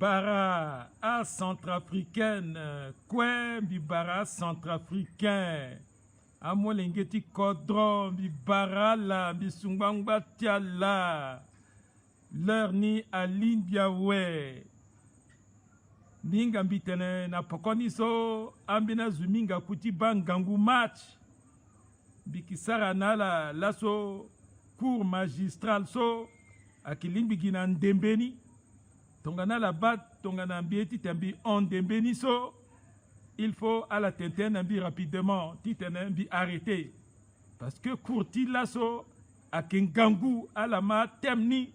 Bara a centrafricaine, Kwe Bibara centrafricain, Amolengeti Kodron, Bibara la, Bisungwangba Tiala, leur ni Aline Biawe, Minga Mbitene, na pokoni so, Ambina Zuminga Kuti Bangangu match, Bikisara Nala, Lasso, cours magistral so, Akilimbi Ginan Dembeni, Tongana la bat, tongana mbieti tembi on dembeni so, il faut à la tenten ambi rapidement, titen ambi arrêter. Parce que courti lasso, à Kengangu, à la ma temni,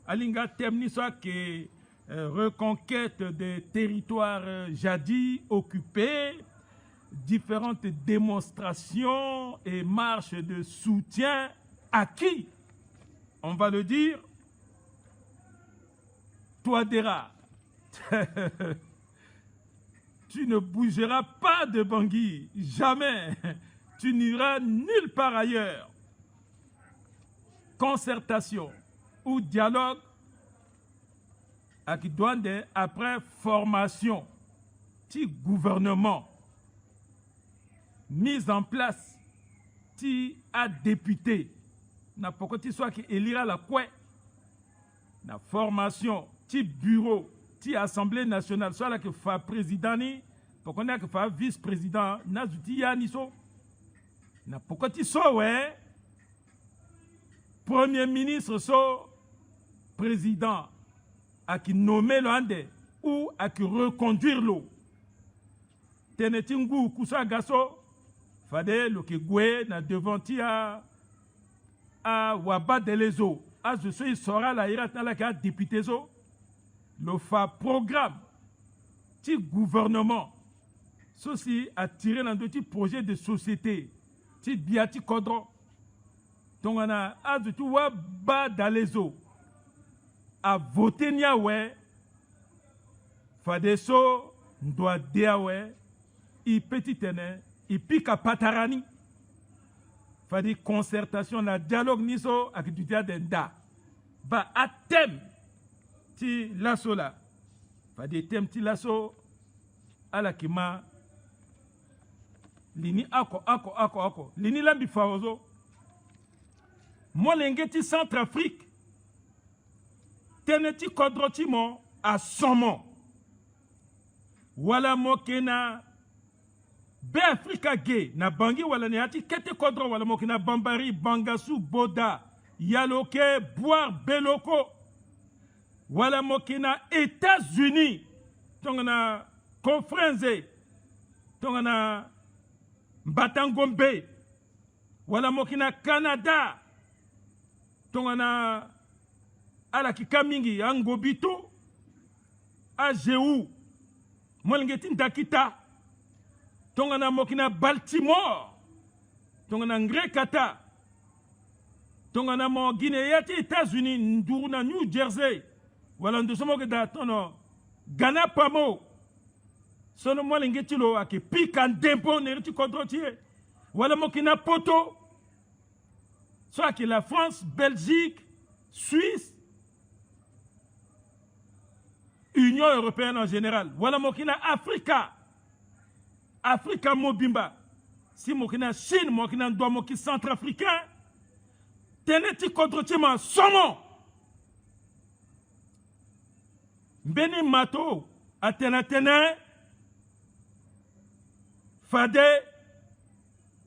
alinga temni soit que reconquête des territoires jadis occupés, différentes démonstrations et marches de soutien à qui? On va le dire, toi Dera, tu ne bougeras pas de Bangui, jamais. Tu n'iras nulle part ailleurs. Concertation ou dialogue avec douane après formation, petit gouvernement, mise en place, ti a député, n'a pas que tu sois qui élira la quoi, la formation. Ti bureau, ti assemblée nationale, soit là que fa président ni, pour qu'on ait que fa vice-président, n'a zouti ya ni so. Na pourquoi ti so ouais, premier ministre so, président, à qui nommer l'ande ou à qui reconduire l'eau. Tenetingu kusa gaso, fade lo ke gwe na devant ti a waba de lezo, a je suis sera la irat na la ka député so. Le fa programme, petit gouvernement, ceci a tiré dans d'autres projets de société, petit biati kodron. Donc on a tout bas dans les eaux, à voter niawe, fadeso doit diawe, i petit tene, i pique à patarani, fadi concertation, la dialogue niso avec du dia d'enda, ba à thème. Ti lasso là, pas des thèmes ti lasso à la kima lini ako lini lambi faozo moi l'engeti Centrafrique teneti kodrotimo à Somo wala mokena be Afrika gay na bangi wala ne ati kete kodro wala mokena bambari bangasu boda yaloke boire beloko wala mokina États-Unis, tongana confrenze, tongana Batangombe, wala mokina Canada, tongana Alakikamingi, Angobito, Ageu, Molngetin Dakita, tongana mokina Baltimore, tongana Ngrekata, tongana mo Guinée, États-Unis, Nduruna, New Jersey, voilà, nous sommes dans Ghana Pamo. Sono moi l'engetilo a qui pique en d'impôt n'eriti contrôtier. Voilà moi qui n'a poto. Soit que la France, Belgique, Suisse, Union européenne en général. Voilà moi qui n'a Africa. Africa Mobimba. Si moi qui n'a Chine, moi qui n'a moi qui centrafricain. Tenez-tu contrôtier ma saumon. Beni Mato, Atena, Fade,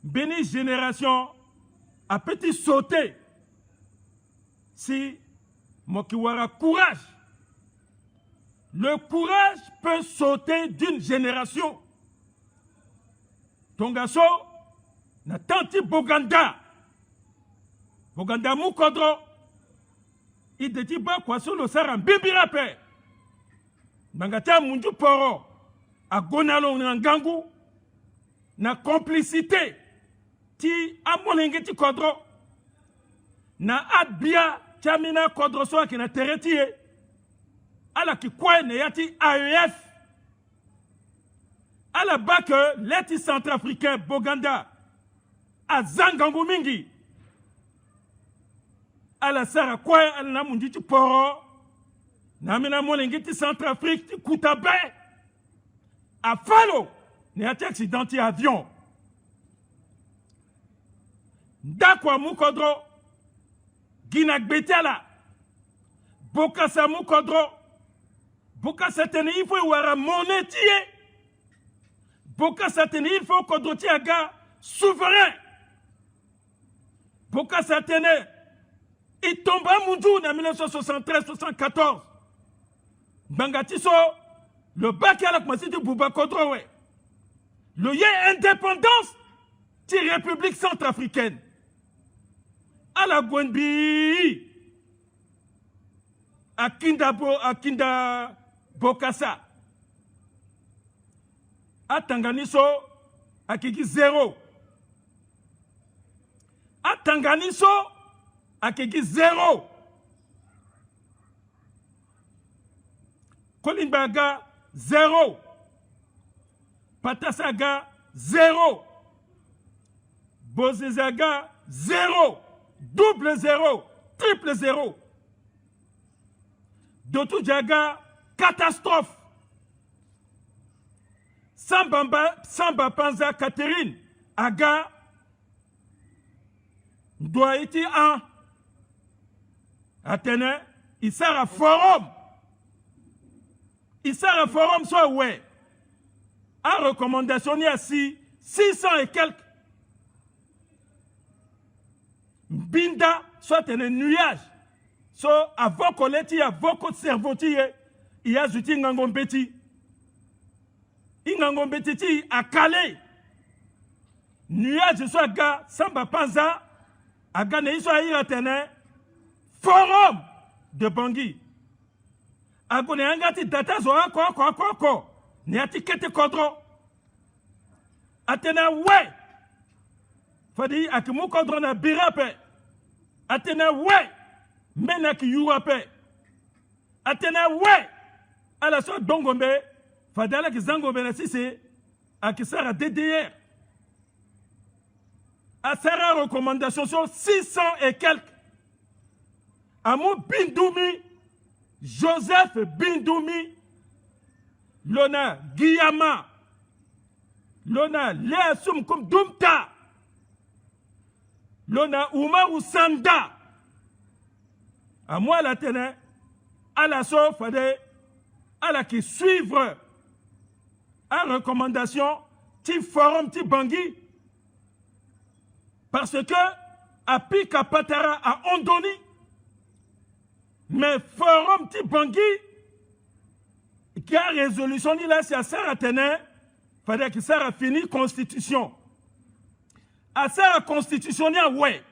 Beni Génération, a petit sauté. Si Mokiwara courage, le courage peut sauter d'une génération. Tongaso, na tanti Boganda, Boganda Mukodro, il dit pas quoi sur le saran, bibirape. Bangata mundu poro a gonalo ngangu na complicité ti amolengeti kodro na adbia chamina kodro so ki na teretie ala ki kwa ne yati AEF ala bake leti centrafricain Boganda a zangangu mingi ala sara kwa ala na mundu poro Namina molengiti Centrafrique ti Koutabe. A Falo. Ni ati accidenti avion. Dakwa Mukodro. Ginak Betala. Bokassa Mukodro. Bokassa tene il faut wara monétier. Bokassa tene il faut kodroti aga souverain. Bokassa tene il tombe à Moundou en 1973-74. Bangatiso, le bac à la Kmassi de Bouba Kodrowe. Le yé indépendance de la République centrafricaine. À la Gwenbi. À Kinda Bokassa. À Tanganiso, à Kiki 0. À Tanganiso, à Kiki 0. Kolimbaga 0. Patasaga 0. Bozezaga 0. Double 0. Triple 0. Dotoujaga catastrophe. Samba Panza Catherine Aga doit être un Athénée, il sert à forum. Il sert à forum, soit ouais. À recommandation, il y a 600 et quelques. Binda, soit un nuage. Soit avant qu'on l'ait, il y a beaucoup de cerveau, il y a Zuti Ngangombeti. Ingangombeti à Calais. Nuage, soit gars, Samba Panza, à Gane, soit Iratene. Forum de Bangui. Agone angati data zo ko. Ni ati kete kodro. Atena we. Fadi akimu kodro na birape. Atena we. Mena ki yuape. Atena we. Ala so dongombe. Fadala ki zangombe na sisi. Akisara DDR. Asara recommandation sur 600 et quelques. Amou Bindoumi, Joseph Bindoumi, Lona Guillama, Lona Léa Soumkoum Doumta, Lona Ouma Sanda. À moi la tene, à la sauf, à la qui suivre, à recommandation, ti forum, ti Bangui, parce que, à Pika Patara, à Ondoni, mais forum ti Bangui qui a résolution là c'est à Sarah Téné, fallait que Sarah finisse constitution. À Sarah constitution ouais.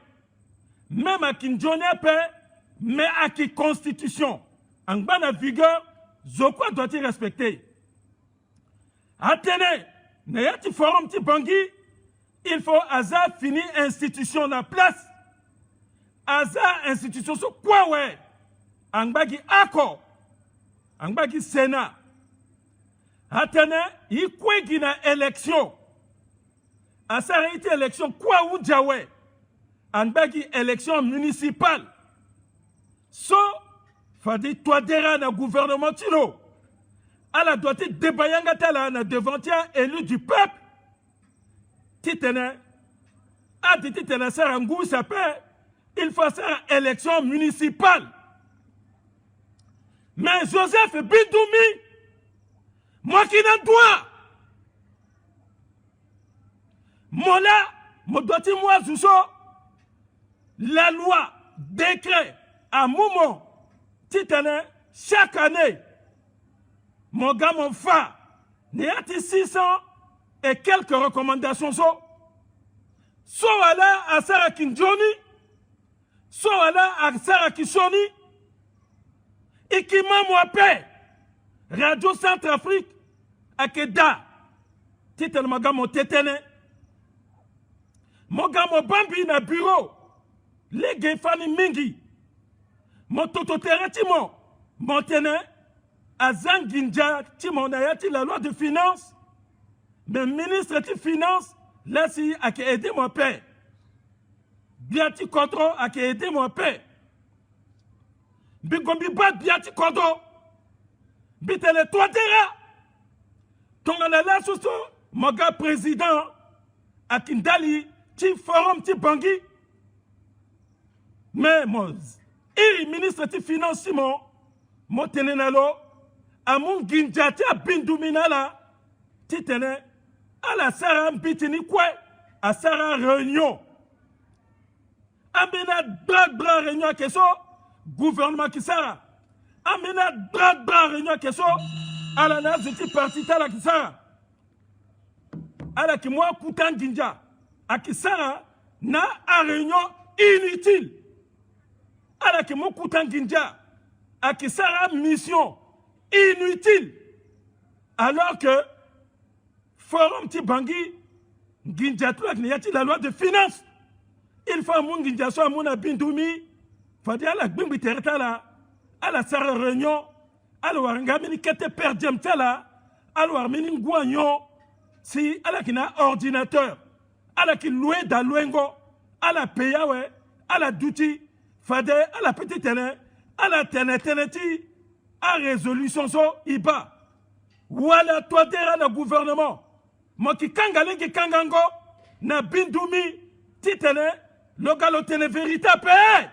Même à Kinjone mais à qui constitution. En bonne vigueur, Zokwa doit-il respecter. Athénée, n'ayant forum ti Bangui, il faut Aza finir institution la place. Aza institution sur quoi ouais. Angbagi Ako, Angbagi Sénat, Atene, il y a élection. À sa réalité élection, quoi ou Djawe, Angbagi élection municipale. So, fadi toi dera na gouvernement tilo. À la doit être débayangata na devantia élu du peuple. Titene, a dit titene sa ngou s'appelle, il faut faire élection municipale. Mais Joseph Bindoumi, moi qui n'en dois, moi là, moi dois moi Zousso, la loi, décret, à moment, titane, chaque année, mon gars, mon fa, n'y a-t-il 600 et quelques recommandations, soit là à Sarah Kinjoni, soit là à Sarah Kishoni, et qui m'a moi paix. Radio Centrafrique, à Keda, titre mon tétene. Mon gars, mon bambi na bureau, les gefani mingi, mon tototere timon, mon tene, à Zanginja, timon ayati la loi de finances, mais ministre de finances, là si, à qui aider mon père. Biati Kodro, à qui aider mon père. Bigombi bat Biati Kodro, bitele Touadéra tongana la susu moga président akindali ti forum ti bangi mais moz iri ministre ti finance mo tenenalo amun ginjati abinduminala ti tene ala sara mbitini kwe a sara réunion amena bra réunion keso gouvernement kisara amena bra réunion keso ala na ziti parti tala kisara ala ki moi kutan ginja akisara na a réunion inutile ala ki mo kutan ginja akisara mission inutile alors que forum ti bangi ginja tu akni la loi de finances il faut mon ginja so mon bindumi fadi ala gbingbi tereta la ala sara réunion ala waranga mini kete per diem tala ala war mini ngwanyo si ala kina ordinateur ala ki loué da luengo ala payawe ala duty fade ala petit tene ala teneti a résolution so iba wala Touadéra na gouvernement moki kangalengi kangango na bindumi titene logalo tene vérité pe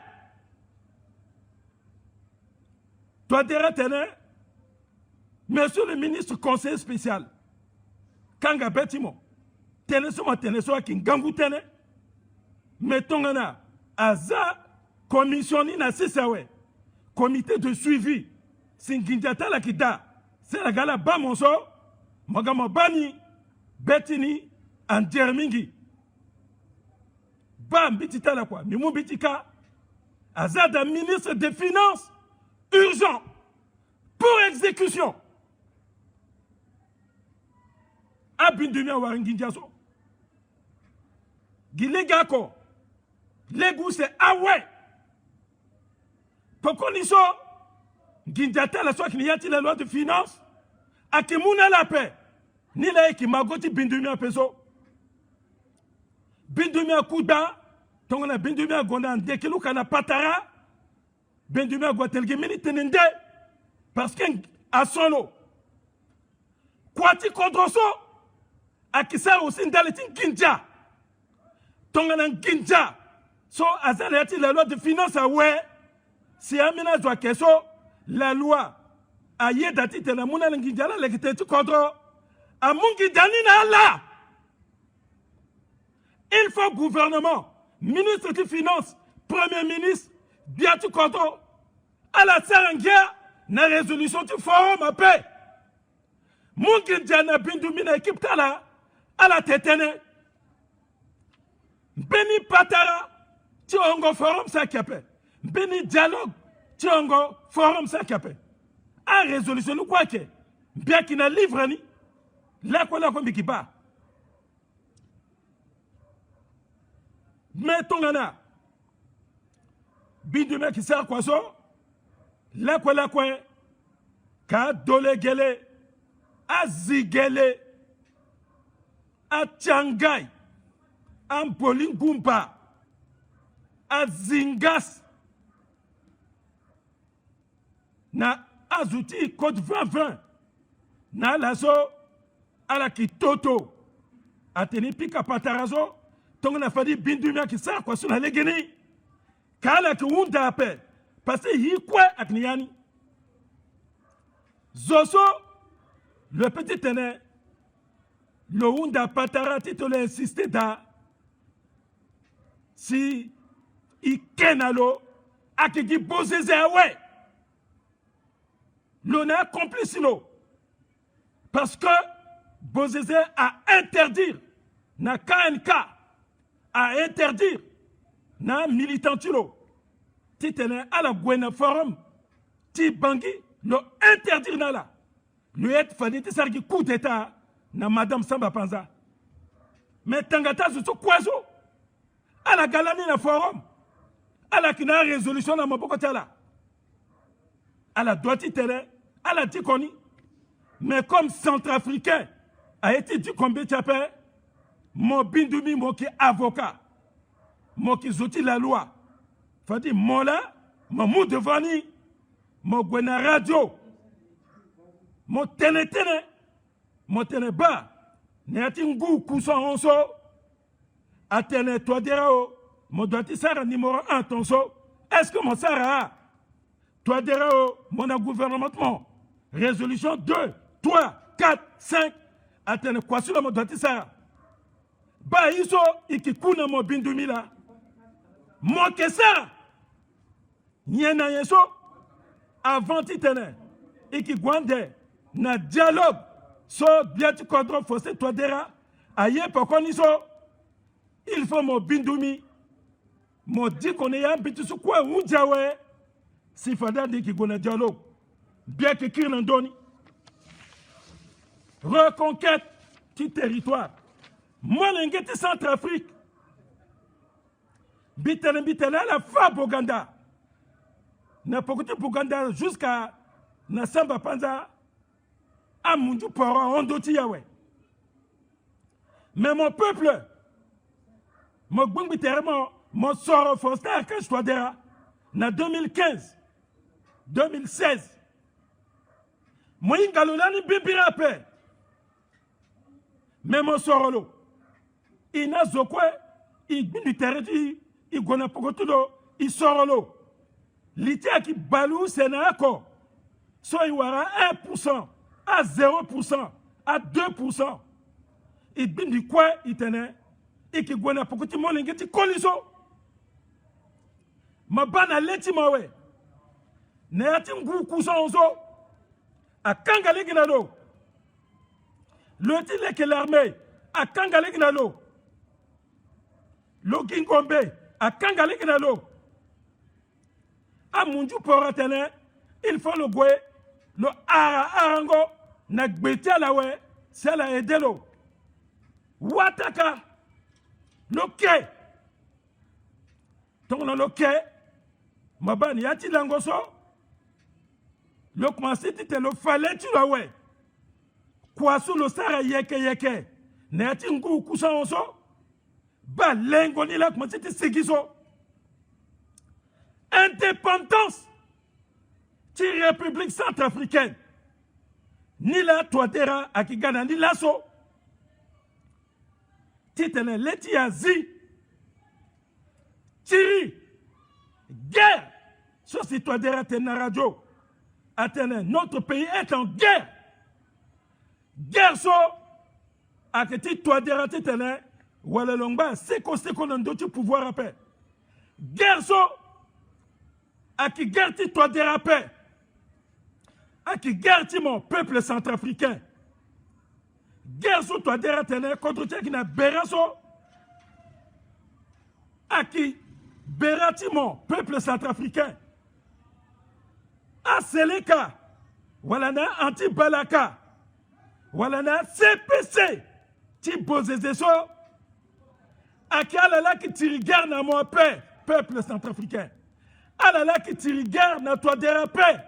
Touadéra tene monsieur le ministre conseiller spécial kanga betimo tene so akingangu tene metongana aza commission ni na sisawe comité de suivi singinjata la kita c'est la gala ba monso magama bani betini en Germingi bam bitita la quoi mimu bitika azada ministre des finances urgent pour exécution abindumia waringinjaso gilegako legu c'est awe pokoniso ginjata la soit qu'il y a la loi de finances akimuna la paix ni la ki magoti bindumia peso bindumia kuda tongona bindumia gonda ndekilu kana patara bindumia gotelge minute nende parce que a solo kwati kodroso akisa aussi ndaleti ginja tongana ginja so azalati la loi de finances awe si amina zwa keso la loi aye dati tena muna ginja la lekete kodro amungi danina la il faut gouvernement ministre des finances premier ministre biatu kodro à la sarangia na résolution du forum à paix mungi jana bindumina équipe tala à la tetene beni patara ti ongo forum sa kiape beni dialogue ti ongo forum sa kiape a résolution nous quoi que bien qu'il na livre ni la quoi la kombi kiba mais tongana bindumina qui sert quoi so la quoi ka dolegele azigele a Tiangai, a Polingumpa, a Zingas, na Azuti Côte 2020, na Lazo, a la Kitoto, a teni pika patarazo, tongana fadi bindumia ki sa kwa suna legeni, kala ki wunda ape, parce yi kwe akniani. Zoso, le petit tene, le Hunda Patara titole insisté da si ikenalo akigi bozeze awe l'on a complice lo parce que bozeze a interdire na KNK a interdire na militantilo titene à la Gwena Forum ti bangi lo interdire na la le et fadi ti sargi coup d'état na madame Samba Panza mais tangata zuso kwazo ala galani na forum ala kina résolution na maboko tala ala doiti tere ala tikoni mais comme centrafricain a été dit combien tu appelles mon bindumi mon qui avocat mon qui zoti la loi fadi mola mon mou devani mon gwena radio Motene ba. Neati ngu kuso onso. Atene Touadéra, mon doiti sara numéro 1 tonso. Est-ce que mon sara Touadéra, mon gouvernement. Résolution 2, 3, 4, 5. Atene quoi sur mon doiti sara. Ba iso ikikuna mo bindumila. Mon kesara. Nyena yeso. Avant titene. Ikigwande. Na dialogue. So biati kodro fosse Touadéra. Aye pokoniso. Il faut mon bindumi. Mon dit qu'on est un petit sous quoi ou diawe. Si fada dit qu'il y a dialogue. Bien que Kirnandoni. Reconquête du territoire. Moi, l'engagement Centrafrique. Bitene la fa Boganda. Na pokote Boganda jusqu'à Nasamba Panza. Amundu Poro Ondoti Yawe. Mais mon peuple. Mon sort Foster que je dois dire, en 2015, 2016, moi, Galolani bibira paix. Mais mon sort là, il n'a zokwe, il du terrain, il gona pokotudo, il sort là. L'idée qui balou sénako, soit il y aura 1%, à 0%, à 2%. Il bin du quoi il tenait. Et qui gwana pokoti molengeti koliso mabana leti mawe ne ati ngu kusonzo akanga leginalo le tile que l'armée akanga leginalo lo gingombe akanga leginalo amunju poratene il faut le gwe le arango na gbeti alawe sela edelo wataka Loke. Donc on a loke. Mabani yati langoso. Lok masiti te lo fallait tu la ouais. Kwa su lo sara yeke. Ne yati ngu kusa onso. Ba lengo ni la masiti segiso. Indépendance. Ti République centrafricaine. Ni la Touadéra akigana ni laso. Titene letiazi. Tiri. Guerre. Sur si Touadéra tena radio. Atene, notre pays est en guerre. Guerre so. Aketi Touadéra titene. Wale longba. Seko nando tu pouvoir à paix. Guerre so. Aki guerre ti Touadéra paix. Aki guerre ti mon peuple centrafricain. Guerre sur Touadéra tene contre qui na beraso. Aki berati mon peuple centrafricain. A Seleka. Walana anti-balaka. Walana CPC. Ti bozezeso. Aki alala ki tiri guerre na mon paix. Peuple centrafricain. Alala ki tiri guerre na Touadéra paix.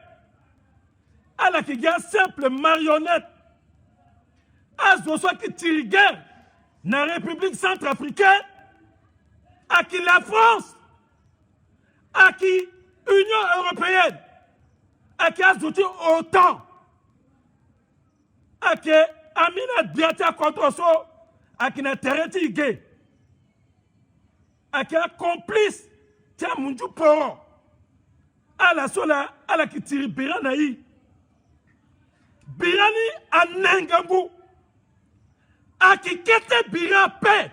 Ala ki guerre simple marionnette. Azoso qui tire guerre dans la République centrafricaine, à qui la France, à qui l'Union européenne, à qui Azouti OTAN, à qui Amina Diata Kontoso, à qui n'a terreti gay, à qui a complice, tiens Munju Poro, à la sola, à la qui tire Biranaï, Birani à Nengambu. Aki kete bira paix.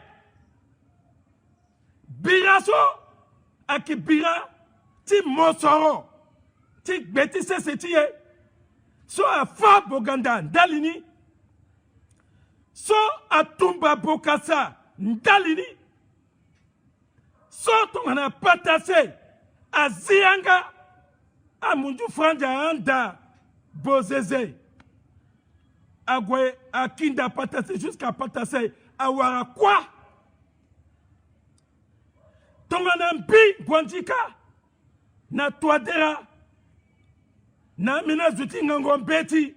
Bira so. Aki bira. Ti monsoro. Ti beti se setiye. So a fa Boganda ndalini. So a tumba bokasa ndalini. So tongana patase. A zianga. A mundu franja anda. Bozeze. Agwe akinda patase jusqu'à patase awara quoi? Tongana mpi Bwandika na Touadéra na mina zuti ngango mbeti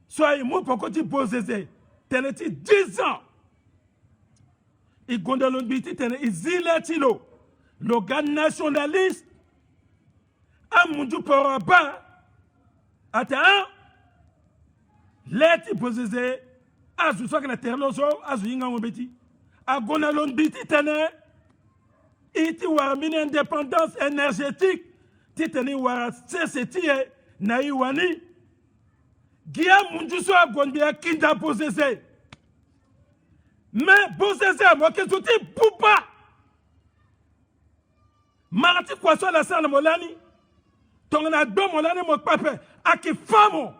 soit mu pokoti bozeze teneti 10 ans i gondalo biti tene iziletilo l'organe nationaliste amundu poraba ata leti poseze azu soki la terloso azu yinga ngobeti agona londiti tene iti wara mini indépendance énergétique titeni wara CCT na iwani gia munjuso agondi akinda poseze mais poseze mokezuti pupa marati kwaso la sana molani tongana do molani mo pape akifamo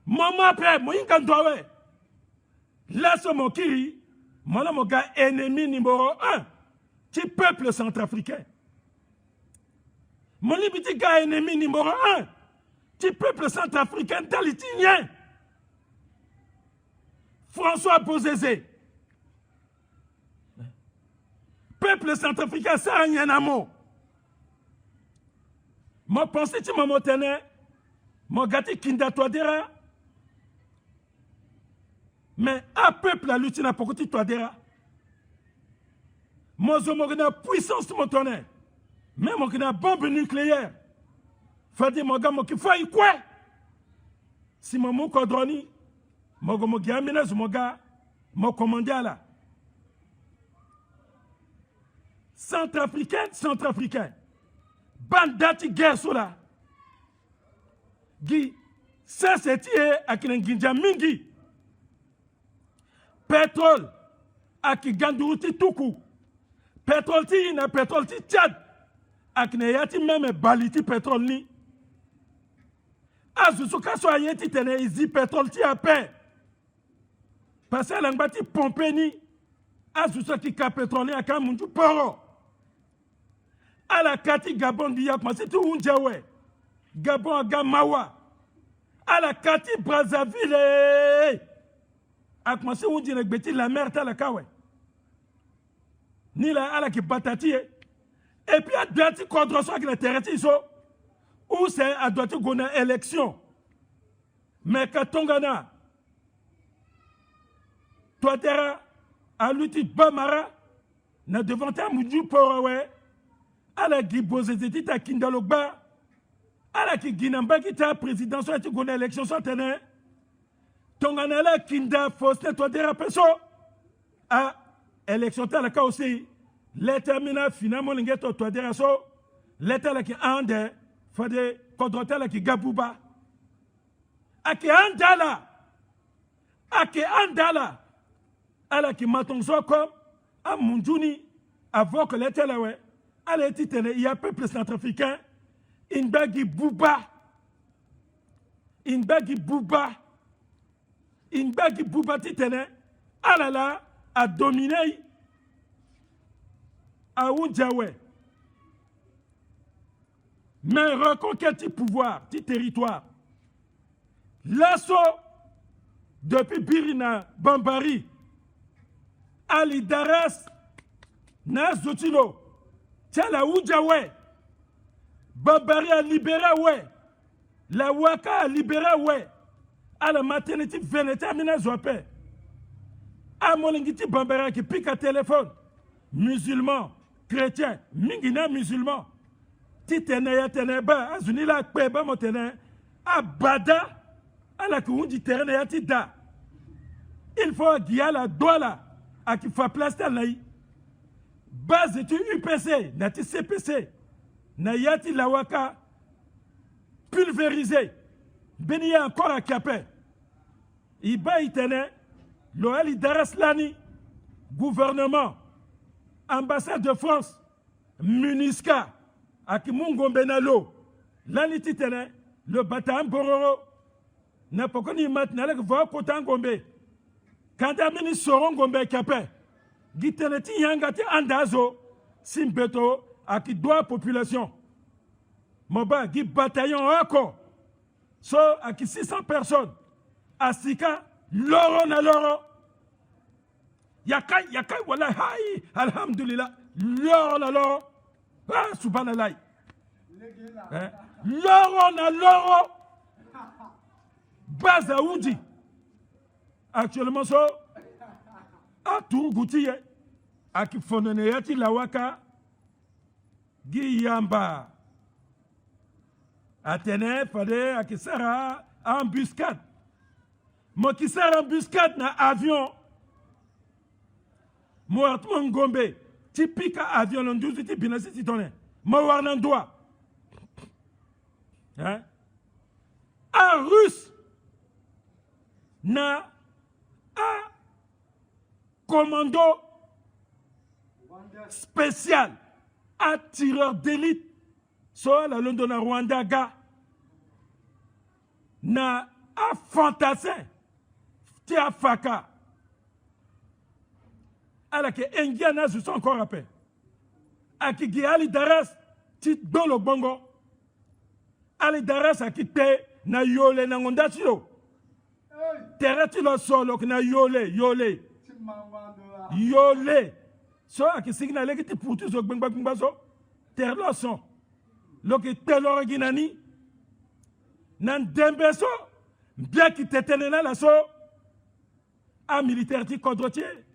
Maman après, moi inkandowe. Laisse mon kiri, mon gars ennemi numéro 1, petit peuple centrafricain. Mon petit gars ennemi numéro 1, petit peuple centrafricain talitinien. François Bozézé. Peuple centrafricain, ça a rien à mot. Mon pensée, tu m'as montané, mon gâti kinda toadera. Mais un peuple a lutté na pokoti toadera. Mozo mogena puissance motonne. Mais mogena bombe nucléaire. Fadi moga mo ki fayi quoi? Si mon kodroni, mogo mogi amina moga mo commandé là. Centrafricain. Bandati guerre sur là. Gi, ça c'est akina ginja mingi. Pétrole, aki ganduruti tuku. Pétrole ti na pétrole ti Tchad. Akine yati meme baliti pétrole ni. Azusu kaso ayeti tene izi pétrole ti ape. Parce que l'angbati pompe ni. Azusu ki ka pétrole ni aka munju poro. Ala kati Gabon di yak masiti unjawe. Gabon aga mawa. Ala kati Brazzaville. Akmasi undi na gbeti la mer ta la kawe. Ni la ala ki batati et puis à droite contre ça qui la terre iso ou c'est à droite gona élection. Mais ka tongana toi terra a lutti bamara na devant ta muju porawe ala ki bozeti ta kindalogba ala ki ginamba ki ta présidence ti gona élection so tene tongana la kinda foste toi terra peso a élection ta la ka aussi l'état mina finalement l'ingeto toi terra so l'état la ki ande fade kodrota la ki gabuba ake andala ala ki matonso comme à Mundjuni avant que l'état là ouais allez titene il y a peuple centrafricain inbagi bouba titene alala a dominé à Oudjawe mais reconquête du pouvoir du territoire l'assaut depuis Birina Bambari Ali Daras na Zotilo Tchala Oudjawe Bambari a libéré ouais la Waka a libéré ouais à la maternité Vénété Amina Zouapé à Molingiti Bambari qui pique à téléphone musulman chrétien mingina musulman titene ya teneba azuni la peba motene abada ala kuundi terrain ya tida il faut guider la douala à qui fait place là base de UPC nati CPC na yati la waka pulvérisé beni encore à capé iba itene lo ali daraslani gouvernement ambassade de France MINUSCA Akimungo Benalo lani titene le batan bororo na pokoni mat na lek va kotan gombe kanda mini soron gombe kapé gitene ti yanga ti andazo simbeto aki doa population moba gi bataillon ako so aki 600 personnes asika loro na loro yakai wala hay alhamdulillah loro na loro ah subhanallah loro na loro baza undi actuellement so a tungutie akifonene yati lawaka giyamba atene fade akisara embuscade Mo qui sert embuscade na avion. Mo atmo ngombe. Ti pika avion non 12 ti binasi ti tonne. Mo war nan doigt. Hein? Un russe na un commando spécial, un tireur d'élite, soit la London à Rwanda ga, na un fantassin, tia faka, alors que Indiana se sont encore rappelés, à qui Ali Daras, ti dans le bongo, Ali Daras a quitté na yole na ngondachiro, tereti lo solo na yole. So a ki signal ki ti putu so bengba so ter lo son lo ki telo ginani nan dembe so bien ki tetene na la so a militaire ti kodrotier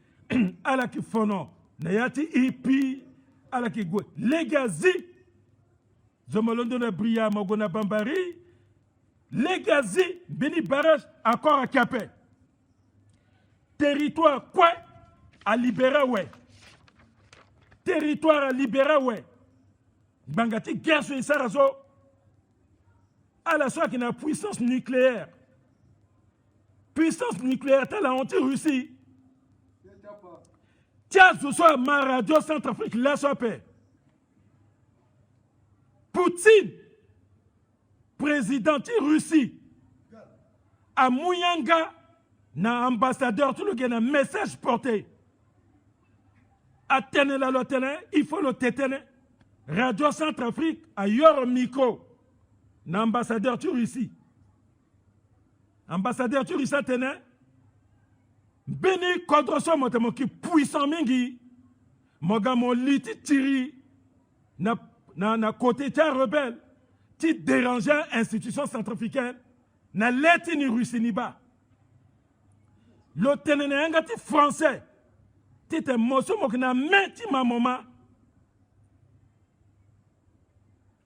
ala ki fono na yati ipi ala ki go legazi zomolondo na bria mogona bambari legazi beni barrage encore à Capé territoire quoi à libérer ouais. Territoire libéré, ouais. Bangati guerre sur Sarazo. À la fois qu'il y a puissance nucléaire. Puissance nucléaire, t'as la anti-Russie. Tiens, ce soir, ma radio Centrafrique, la paix. Poutine, président de Russie, à Mouyanga, na ambassadeur, tout le monde a un message porté. Atteindre la lotene, il faut le tétene. Radio Centrafrique, à yor micro, l'ambassadeur de Russie. Ambassadeur de Russie, tene, béni contre son motemo qui puissant mingi, moga mon liti tiri, na côté terre rebelle, qui dérangeait l'institution centrafricaine, na leti ni Russie ni ba. Le tene ngati français. Tite moso mokina menti ma mama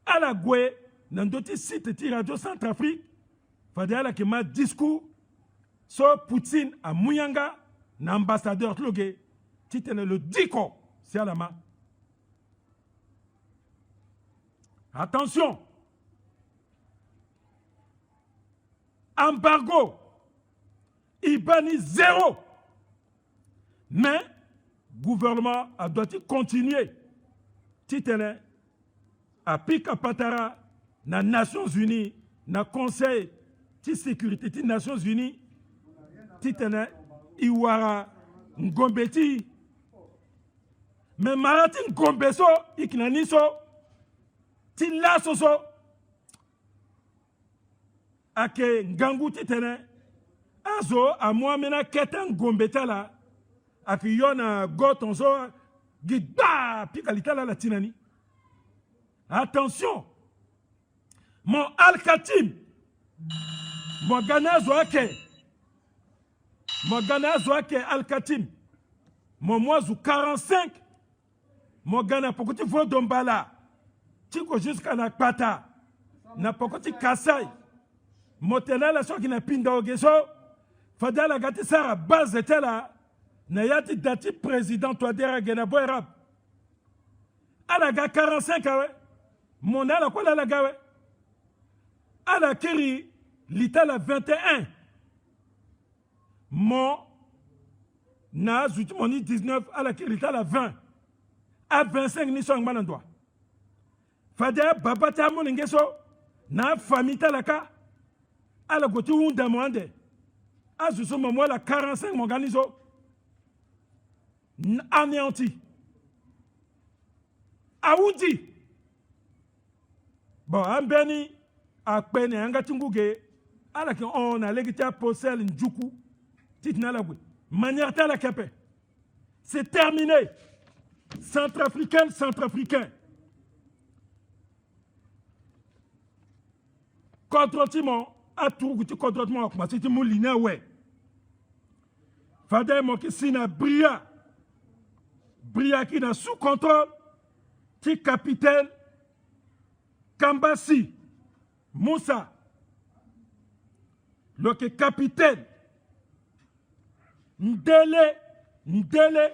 à la goué dans d'autres sites de Radio Centrafrique fadela que ma discours sur Poutine à Mouyanga l'ambassadeur Tlogé tite le diko c'est à la main. Attention, embargo Ibani zéro, mais gouvernement a doit continuer. Titene à Pika Patara, na Nations Unies, na Conseil de sécurité des Nations Unies, Titene Iwara Ngombeti, mais Maratin Ngombeso, Iknaniso, Tilasoso, Ake Ngangu Titene, Azo, à moi mena Ketan Ngombetala. A puis y a goton so gida pikalita la latinani. Attention, mon Al-Khatim, mon Ghana Zoake Al-Khatim, mon moisou 45, mon Ghana pokoti vo dombala, tiko jusqu'à na pata, na pokoti kasai, mon tena la so qui na pinda ogeso, fada la gati sara base était là. Nayati dati président Touadéra Genabo Arab. Alaga 45 awe. Mon ala quoi la gawe. Ala kiri l'Italie 21. Mon na zouti moni 19 ala kiri l'Italie 20. À 25 ni so ngman ndwa. Fada babata mon ngeso na famille talaka. Ala goti hunda mwande. Azuso mo la 45 mon ganizo. Anéanti. Aoundi. Bon, Ambeni, à peine, Angatunguge, à la on a l'église possède Ndjoukou, Titnalagui. Manière telle à Capé. C'est terminé. Centrafricain. Contre-timon, à tout, contre-timon, c'est Moulina, ouais. Fadé Mokissina Bria. Bria qui est sous contrôle, qui capitaine Kambasi Moussa, le capitaine Ndele,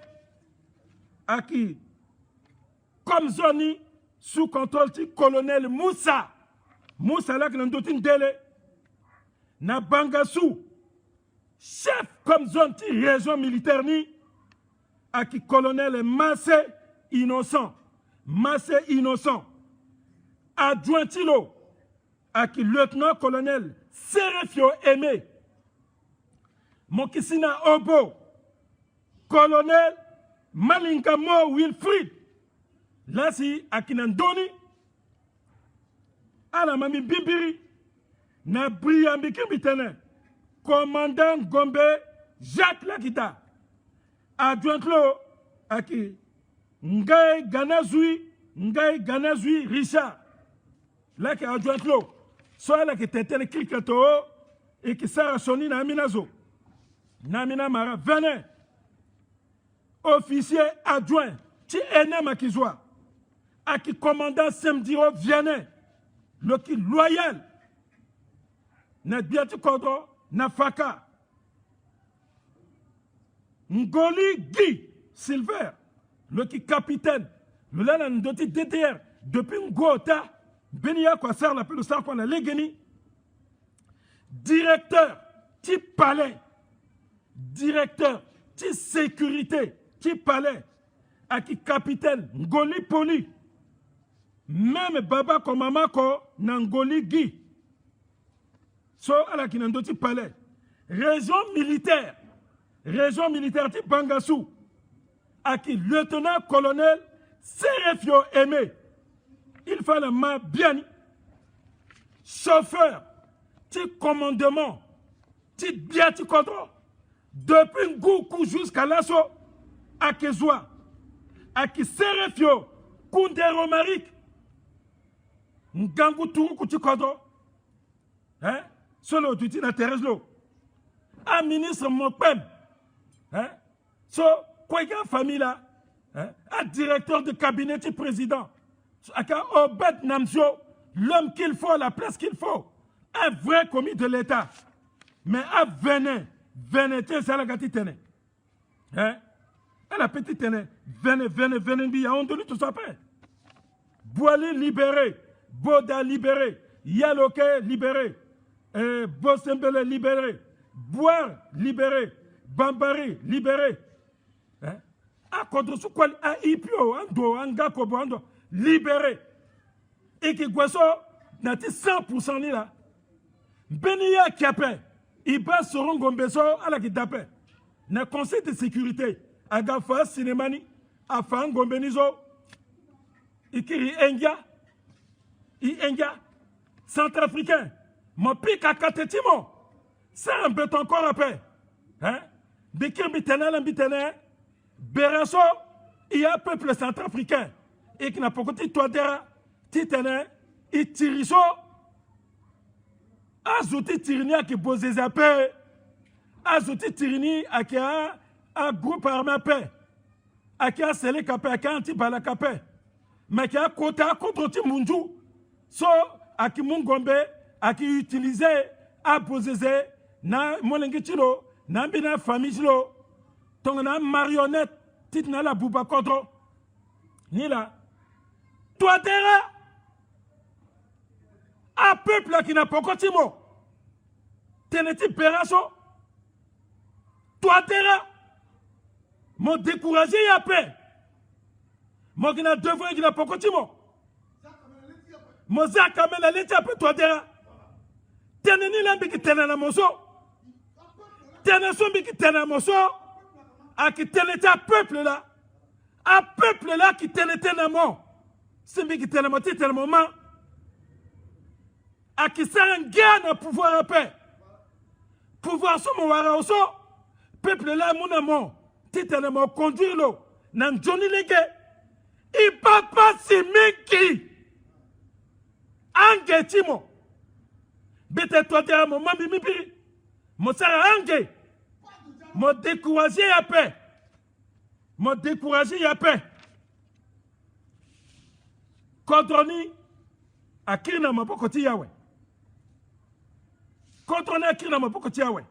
aki, comme zoni, sous contrôle du colonel Moussa. Moussa là qui n'a d'autre Ndele. Na Bangassou, chef comme zone de région militaire ni, aki colonel Massé Innocent. Adjoint Tilo, aki lieutenant-colonel Serefio Aimé. Mokisina Obo, colonel Malingamo Wilfried. Là, si Akinandoni, ala mami Bibiri, na Briambiki Bitene, commandant Gombe Jacques Lakita, adjoint Lo, aki Ngaï Ganazui Richard. Là qui adjoint Lo, soit là qui t'était Krikato et qui sert à Soni na Aminazo. Namina Mara, venez. Officier adjoint, qui est Makizwa, à qui commandant Semdiro Vianney, le qui loyal, n'a biati Kodro, n'a Faka, Ngoli Guy Silver, le qui capitaine, le là ndoti DTR, depuis Ngota, Benia Kwassar, l'appelle le Sarkwana Legeni, directeur, type palais, directeur, type sécurité, type palais, à qui capitaine, Ngoli Poli, même Baba Komamako, Nangoli Guy, so à la qui n'a d'autres palais, région militaire, type Bangassou, à qui lieutenant-colonel Serefio Aimé, il fallait ma bien, chauffeur, type commandement, type biati contrôle, depuis Ngoukou jusqu'à Lasso, à Kezoua, à qui Serefio, Koundé Romaric, Ngangou Tourou Kouti Kodro, hein, solo tuti na Thérèse-Lo, un ministre Mokpem, hein, so, quoi qu'il y a famille là, hein, un directeur de cabinet du président, à Obed Namzio, l'homme qu'il faut, la place qu'il faut, un vrai commis de l'État, mais à Venin, c'est la gâti tene, hein, et la petite tene, Venin, il y a on donne tout ça après. Boali libéré, Boda libéré, Yaloke libéré, Bossembele libéré, Boire libéré, Bambari libéré. Hein? A contre ce quoi a Ipio, Ando, Angakobo, Ando, libéré. Et qui Guasso n'a 100% ni là. Benia Kiapé, Iba Soron Gombeso à la Kitapé. Na conseil de sécurité, Agafa Sinemani, Afan Gombenizo, Ikiri Engia, centrafricain, mon pic à Katetimo, c'est un béton encore après. Hein? Bikir Bitene, Bitene, Berasso, il y a un peuple centrafricain, et qui n'a pas côté Toadera, Titene, et Tiriso, Azouti Tirini à qui pose des appels, Azouti Tirini à qui a un groupe armé à paix, à qui a scellé capé, à qui a anti-balakapé, mais qui a quota contre Timunju. So, à qui Mungombe, à qui utilisé, à poser, na Molengitilo, na bina famille, ton na marionnette, tit na la bouba kodro, ni là. Toi, terra, un peuple qui n'a pas continué, teneti perasso, toi, terra, mon découragé y a paix, mon qui n'a devant qui n'a pas continué. Moza kamela leti ape toi dera. Teneni lambi ki tena na moso. Tena sombi ki tena moso. A ki tenete a peuple là. A peuple là qui tenete na mo. Simbi ki tena moti tena moment. A ki saranga na pouvoir ape. Pouvoir somo wara oso. Peuple là mon amon. Titena mo conduire lo. Nan Johnny Lege. I papa simiki. Ange Timo. Bete toi de mon mambi mipiri. Mon sara ange. Mon découragé à paix. Mon découragé à paix. Kodroni a kirina mapokoti yawe. Kodroni a kirina mapokoti yawe.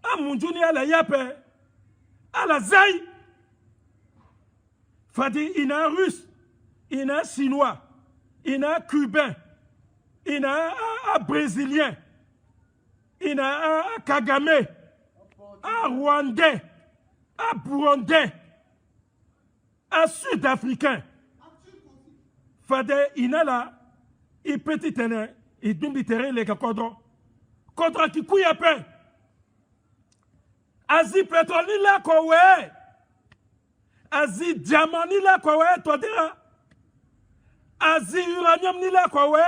A munjuni ala yape. à la Zaï. Fadi, il y a un russe, il y a un chinois, il y a un cubain, il y a un brésilien, il y a un Kagame, un rwandais, un burundais, un sud-africain. Fadi, il y a là, il petit terrain, il doit terrain les kodro. Kodro qui couille à peine. Asie pétrole ni la kowe. Asie diamant ni la kowe, toi dira. Asie uranium ni la kowe.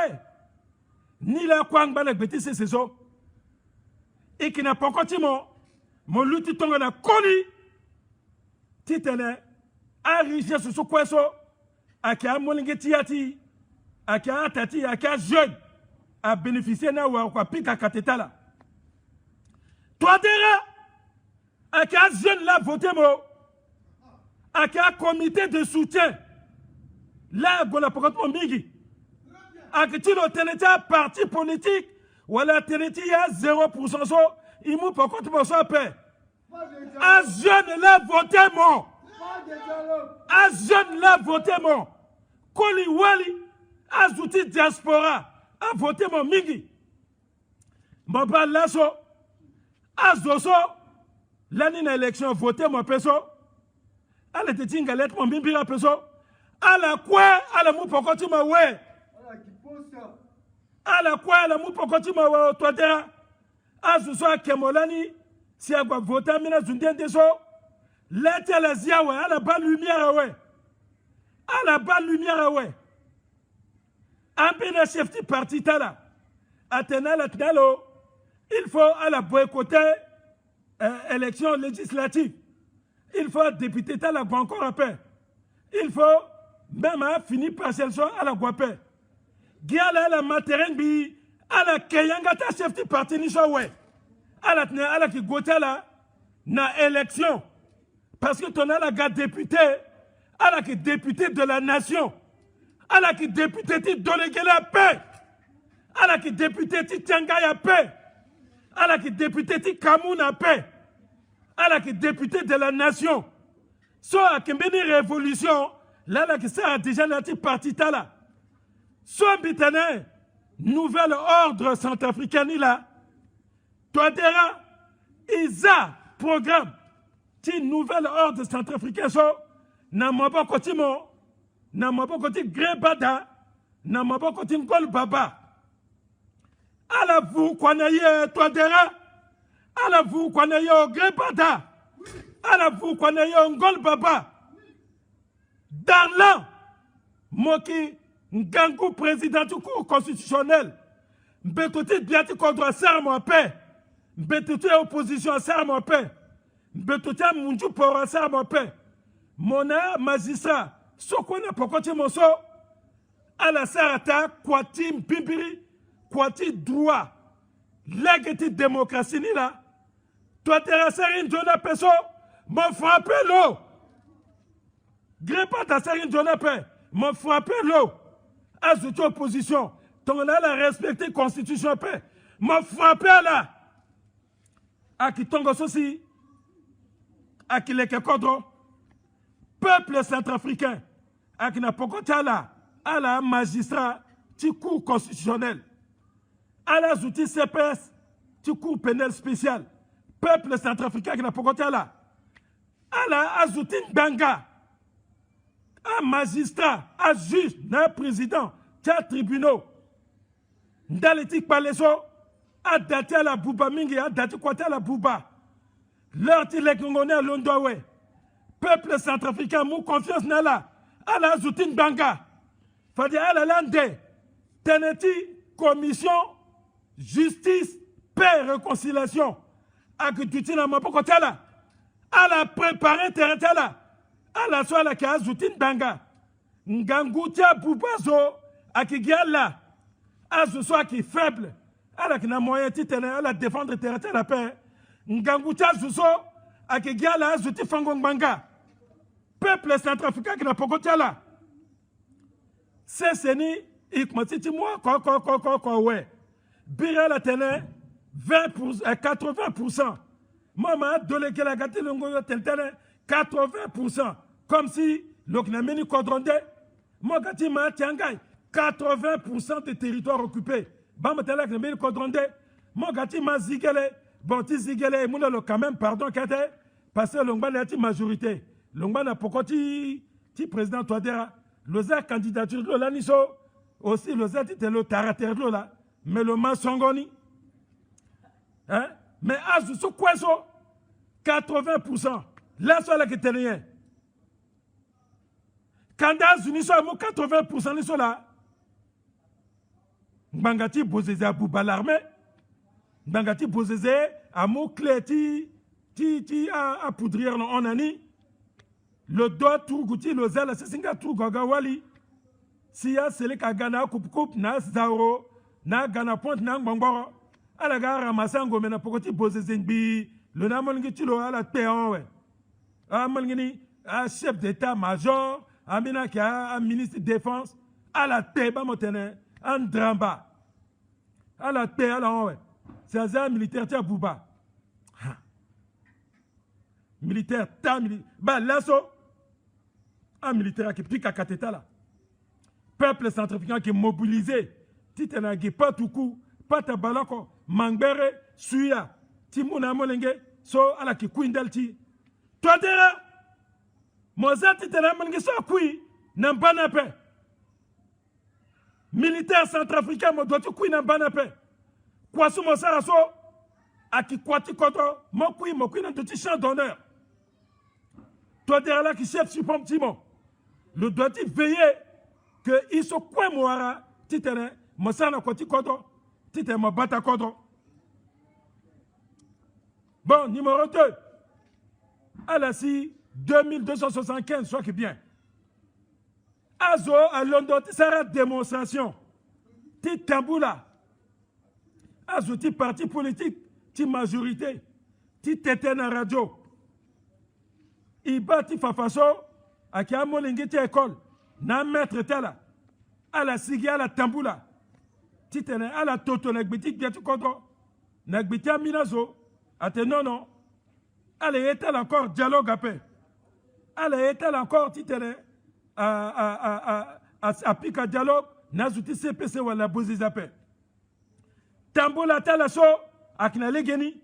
Ni la kwang balak beti c'est ça. Et qui n'a pas continué, mon lutti tonga na koli. Titene, a richesse sur quoi ça? A qui a molingetiati, a qui a tati, a qui a jeune, a bénéficié na ou a quoi pique à katetala. Toi dira. A qui a jeune là voté mo, a qui a comité de soutien, là go la pokoto mingi, a qui tu l'as parti politique, ou la teneti ya 0% so, il mou pokoto mo so paix. A jeune là voté mo, a jeune là voté mo, Koli Wali, a zouti diaspora, a voté mo mingi, Mbaba Lasso, a zoso. L'année d'élection, voté mon peso. Elle était une galette, mon bimbira peso. À la quoi, à la mou pour continuer ma ouais. À la quoi, à la mou pour continuer ma ouais, toi dera. À ce soir, Kemolani, si elle va voter, mina zundien de so. Là, tu as la zia ouais, à la bas lumière ouais. À la bas lumière ouais. Un peu de chef de parti, t'as là. Athéna la tnalo. Il faut à la boycotter. Élection législative. Il faut député à la encore après. Il faut même finir par celle à la guapé. Giala la matériel bi à la kayanga ta chef du parti ni ouais. À la qui gote là na élection. Parce que ton a la gars député, à la qui député de la nation. À la qui député ti délégué la paix. À la qui député ti tianga la paix. À la qui député ti Cameroun à paix. À la qui député de la nation. Soit qui mène révolution, là qui sert déjà dans le parti là. Soit bitané, nouvel ordre centrafricain là. Toi dera, isa programme, ti nouvel ordre centrafricain so, na mabo koti mo, na mabo koti Grebada, na mabo koti Ngol Baba. À la vous connaissez toi dera. À la vous connaissez au Grebada. À la vous connaissez au Ngol Baba. Dans l'an, Moki Ngangou président du cours constitutionnel. Mbetouti biati contre serment paix. Mbetouti opposition serment paix. Mbetouti Mounjou pour serment paix. Mona magistrat. Sokona pokoti moso. À la sarata kwati mbibiri. Kwati droit. L'égalité démocratie ni là. Toi, tu es serine Jonah Peso, m'en frappé l'eau. Grépa ta serine Jonah Pe, m'en frappé l'eau. À cette opposition, ton a la respecter constitution paix. M'en frappé là. À qui ton aussi, à qui les kodro, peuple centrafricain, à qui n'a pas compté là, à la magistrat, petit cours constitutionnel, à la outil CPS, petit cours pénal spécial. Peuple centrafricain qui n'a pas compté là. À la Azoutin Banga, un magistrat, un juge, un président, un tribunal. Dans l'éthique palaiso, a daté à la Bouba Mingi, a daté quoi à la Bouba. L'heure de l'économie à Londowe. Peuple centrafricain, mou confiance n'a là. À la Azoutin Banga. Fadi à la lande. Teneti, commission, justice, paix, réconciliation. Agriculture n'a pas côté là. À la préparer terrain là. À la soirée la case Zoutin Banga. Ngangoutia Boubazo, à qui là. À ce soir qui est faible. À la qui n'a moyen de à la défendre terrain la paix. Ngangoutia Zouzo, à qui là, Zouti Fangong Banga. Peuple centrafricain qui n'a pas côté là. C'est ni, il m'a dit, moi, quoi, ouais. Bira la tenait. 80%. Maman, donné que la gâte le tel 80%. Comme si l'Oknameni Kodronde, moi, gâti ma tiangay, 80% des territoires occupés. Bamatalak Nameni Kodronde, moi, gâti ma zigele, bon, ti zigele, mouna le quand même, pardon, kate, parce que l'ongba n'a pas majorité. L'ongba n'a pas ti président Touadéra, l'osa candidature de l'aniso, aussi l'osa ti le tarater de là, mais le masongoni, hein, mais azu sou quoi so, 80%. Là, c'est la qui est rien. Quand les sont 80% ils sont là. Mbangati Bozeze à Bouba l'armée. Mbangati Bozeze à Moukle ti à poudrir en ani. Le doigt tout gouti le zèle c'est singa tout gagawali. Si ya c'est le kagana coupe na zaro na gana point na ngbangoro. Ala ga ramasser ngomena pokoti Bozeze bi le namon ngiti lo ala péon ouais. Ah malgini un chef d'état-major. Amina qui a un ministre de défense, à la tête, un dramba. À la tête, à la c'est un militaire qui a Bouba. Militaire, ta militaire. Bah, là, un militaire qui pique à Kateta là. Peuple centrafricain qui est mobilisé. Titana qui pas tout coup, pas tabalako, mangbere, suya, timuna molenge, so à la qui quindel ti. Toi, t'es là. Mozart était là, mais qui n'a pas de paix. Militaire centrafricain, mais doit tu n'a pas de paix. Quoi sous mon sarasso, à qui quoi tu contre, mon qui n'a de champ d'honneur. Toi, derrière là, qui chef suprême Timon, le doit-il veiller que ils sont quoi, moi, titane, mon sana quoi tu contre, titane, mon bata contre. Bon, numéro 2. À la si. 2275, soit que bien. Azo à London, tu seras démonstration. Tu tamboula. Azo, tu parti politique, tu majorité. Tu t'étais dans la radio. Iba, tu fafaso, à qui a molingi tu école. Na maître tela. À la sigi, à la tamboula. Tu t'es à la toto, nagbiti, tu contre. Nagbiti à minazo. À te non. Allez, est-elle encore dialogue à paix? Elle est-elle encore titane à Pika dialogue, Nazouti CPC ou la Bozizapé. Tambola Talaso, à Knalegeni,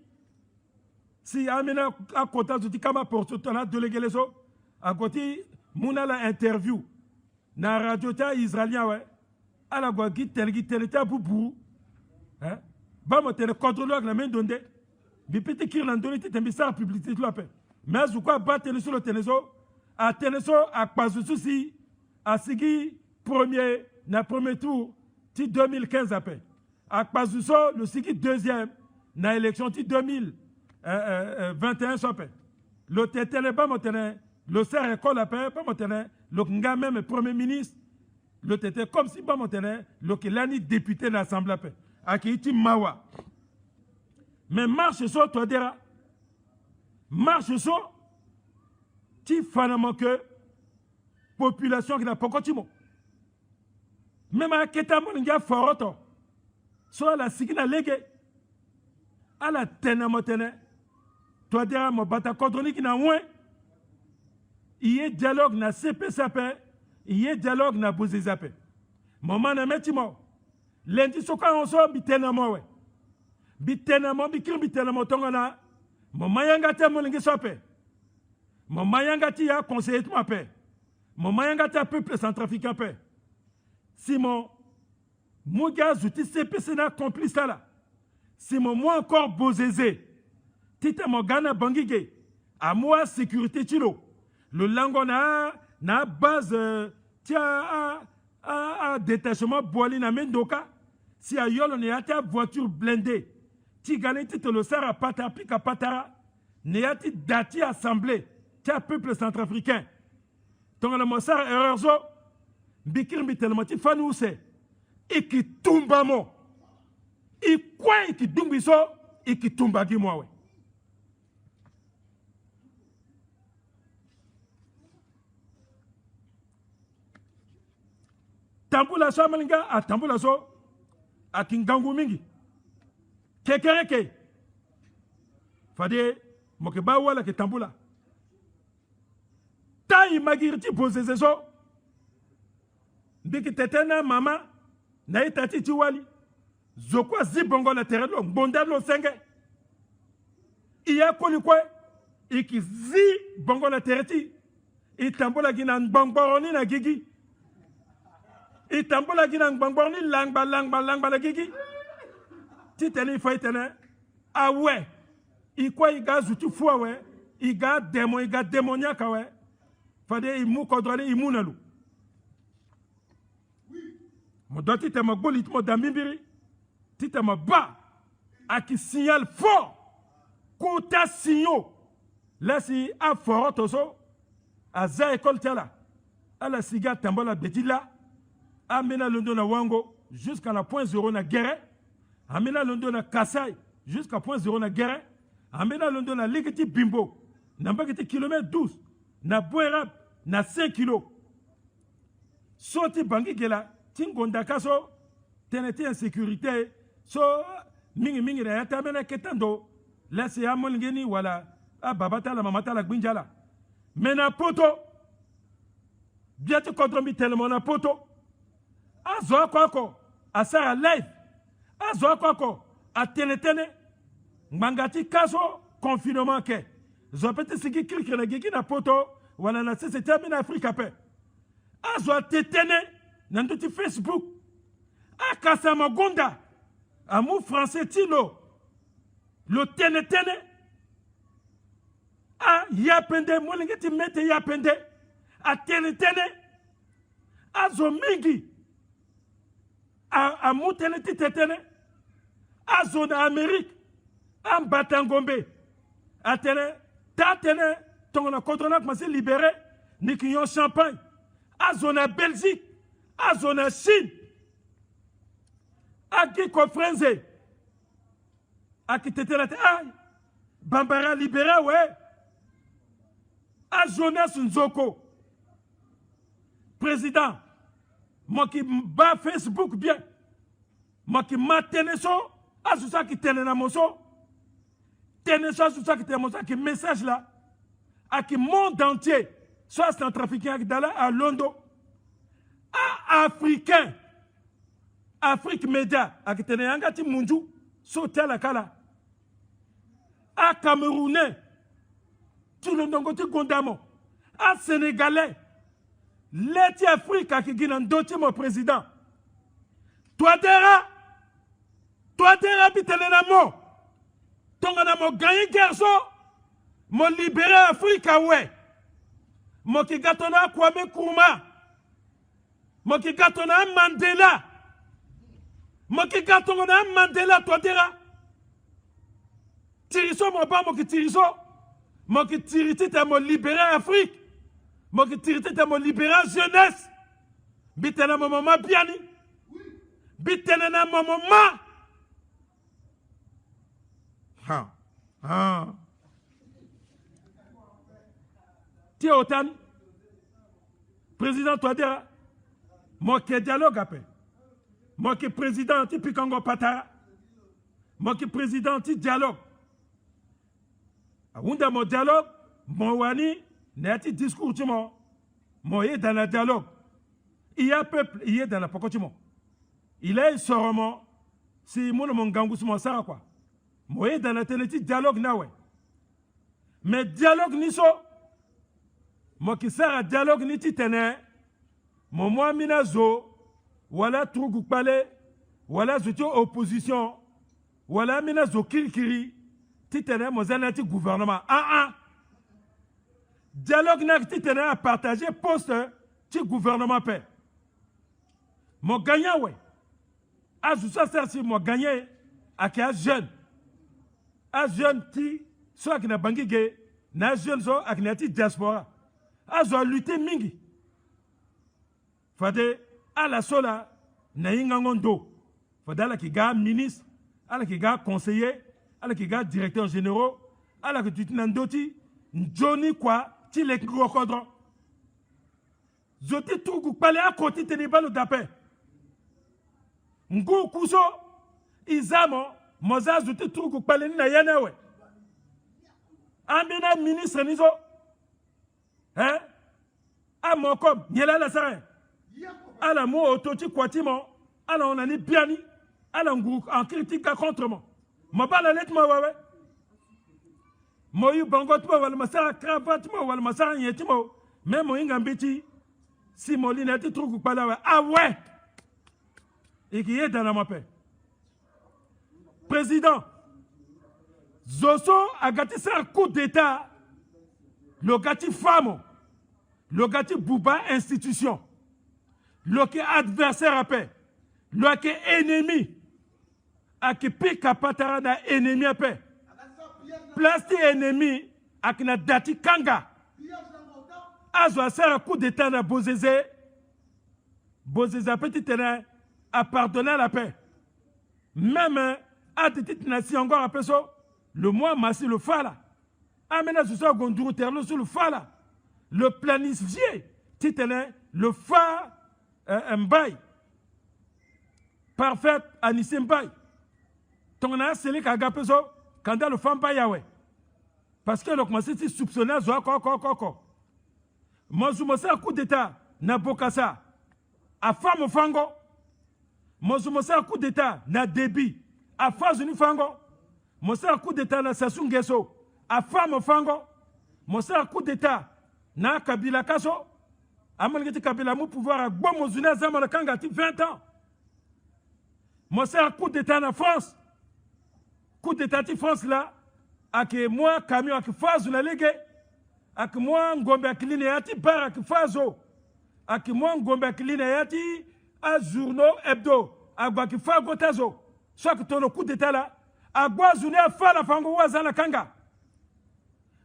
si Amina a compté Zouti Kama pour ce temps-là, de l'égaleso, à côté, Mouna la interview, na radio ta israélien, ouais, à la Guagui, Telgita Boubou, hein, Bamo Tele contrôleur la main donnée, Bipiti Kirlandoni, Tembissa, publicité de la paix. Mais Zouka battre sur le Ténézo, à Ténézo, à Kwazousoussi, à Sigui, premier tour, 2015 après. À Kwazousso, le Sigui deuxième, na élection 2021 après. Le Tétélé, pas montané, le Serre école après, pas montané, le Nga même premier ministre, le Tété comme si pas montané, le Kelani député de l'Assemblée après. À Kiiti Mawa. Mais marche sur toi, Dera. Marche sur. Ti finalement que population qui n'a pas continué. Même à Ketamo, il y a fort. Soit la signa légué. À la tenamotene. Toi, derrière mon batakodroni qui n'a moins. Il y a dialogue na CPSAP. Il y a dialogue na Bozizapé. Maman n'a metimo. Lundi, soka on sort, bitenamo, ouais. Bitenamo, bitenamo, tongana. Maman yanga temo lingi sope. Mon mayangati a conseillé ma paix. Mon mayangati a peuple centrafricain paix. Simon, Mouga zouti CPC n'a complice là. Simon, moi encore Bozeze. Tite mon gana bangige. À moi sécurité tilo. Le langona na base tia à détachement boali na mendoka. Si a yolo ne a ta voiture blindée. Ti gane tite le sar à patapika patara. Ne a ti dati assemblée. Tiens, peuple centrafricain. Donc, le mossar erreur zo, bikir tellement ti fanou c'est, et qui tombe à moi. Et quoi, et qui dumbi so, et qui tombe à moi, ouais. Tambula so malinga, a tambula so, a kingangu mingi. Kekereke. Fade, moke ba wala ke tambula ta imagiriti bozezezo ndiki tetena mama na itati tiwali zokwa zibongo na terelo mbonda lo senge iya kolikwe iki zi bongo na tereti itambola gina ngbangboroni na gigi itambola gina ngbangboroni langba na gigi titeni faitene awe ikwa iga zuti fuwa we iga demoniaka we fade imu kodroni imunalu Mo tite ma boli mo damimbiri tite ma ba aki signal fort kota signo là si a fort toso a za école tiala ala siga tambola betila amena londo na wango jusqu'à la point zéro na guerre amena londo na Kasai jusqu'à point zéro na guerre amena londo na ligiti bimbo na mbakiti kilomètre 12 na boerab na 5 kilo soti bangi gela tingonda kaso teneti insécurité so mingi na yata mena ketando lesi amolingeni wala babata la mamata la gbinjala mena poto biati kontrombi tellement na poto azo kwako asara live azo kwako ateletene ngangati kaso confinement ke zopete siki kirikira na gigi na poto wala na sese termine Afrika pe azo tetene nanduti Facebook akasa magonda amu français tilo lo tenetene a yapende molingeti mete yapende a tenetene azo mingi amu teneti tetene azo na Amérique am batangombe atene tatene tongona kontrona commencé libérer nikiyon champagne azo na Belgique azo na Chine aki kofrenze aki tetela te ay bambara libéra we a Jonas Nzoko président moi qui ba Facebook bien moi qui matene so asusa ki tene na moso tene so asusa ki tene moso ki message là à qui monde entier soit c'est un trafiquant qui d'aller à Londres à africain Afrique Média à qui tene yanga ti munju so tela kala à Camerounais tout le ndongo ti gondamo à Sénégalais l'eti Afrique à qui ginan doti mon président toi dera bitene na mo tonga na mo gagné garçon mo libéré Afrique ouais mo ki gatona Kwame Nkrumah mo ki gatona Mandela mo ki gatona Mandela toi dera tiriso mo ba mo ki tiriso mo ki tiriti te mo libéré Afrique mo ki tiriti te mo libéré jeunesse bitene mo mama biani bitene na mo mama Tia Otani, président Touadéra, moi qui dialogue après, moi qui président anti Pikango Patara, moi qui président anti dialogue. Aounda mon dialogue, mon wani, n'est discours tu moi, moi est dans le dialogue. Il y a peuple, il est dans la pokotimo. Il est seulement, si mon gangous mon sara quoi. Moi dans la télé dialogue na ouais. Mais dialogue ni so. Moi qui sert à dialogue ni titene. Moi mina zo wala trugu pale wala zotio opposition wala mina zo kirikiri titene mo zanati gouvernement. Dialogue na titene à partager poste ti gouvernement paix. Mo gagnant ouais. A ça sert si mo gagner à qui jeune. A jeune ti soit qui na bangige na jeune so ak na ti diaspora a zo lutter mingi fade ala sola na yinga ngondo fade ala ki ga ministre ala ki ga conseiller ala ki ga directeur généraux ala ki tutina ndoti njoni kwa ti le krokodro zoti tugu pale a koti tene balu dape ngu kuso izamo moza zuti truku pale na yenewe Ambina ministre nizo. Hein? A mon comme, nyela la sare. A la mo ototi kwatimo. A la on a ni biani. A la en critique contre moi. Ma bala let moi ouais. Moi yu bangot moi wala masara cravate moi wala masara nyeti moi. Même moi ingambiti. Si mon linette truc ou pas là ouais. Ah ouais. Et qui est dans la paix. Président. Zoso a gâté un coup d'état. Le gâti femme. Le gâti bouba institution. Le qui adversaire à paix. Le qui ennemi. A qui pique à patara da ennemi à paix. Place ennemi a qui na dati kanga. Azo a un coup d'état na Bozézé. Bozézé petit terrain a pardonné la paix. Même à petite nation encore après ça. Le mois massi le fala. Amena ce soir gonduru terlo sur le fala. Le planifié. Titene le fa mbay. Parfait anissé mbay. Ton a scellé kagape so quand le femme bayawe. Parce que le commencé à soupçonner zo ko. Moi je me sais un coup d'état na bokasa. A femme fango. Moi je me sais un coup d'état na débit. A phase ni fango. Moi, c'est un coup d'état na Sassou Nguesso. A femme fango. Moi, c'est un coup d'état na Kabila Kasso. A malgré Kabila mou pouvoir à Gbomozuna Zamana Kangati 20 ans. Moi, c'est un coup d'état na France. Coup d'état de France là. A que moi, camion à qui phase la légue. A que moi, Ngombe à Kiline Yati bar à qui phase. A que moi, Ngombe à Kiline Yati à journaux hebdo. A qui phase gotazo. Soit que ton coup d'état là. A Guazoune a fait la fango wazana kanga.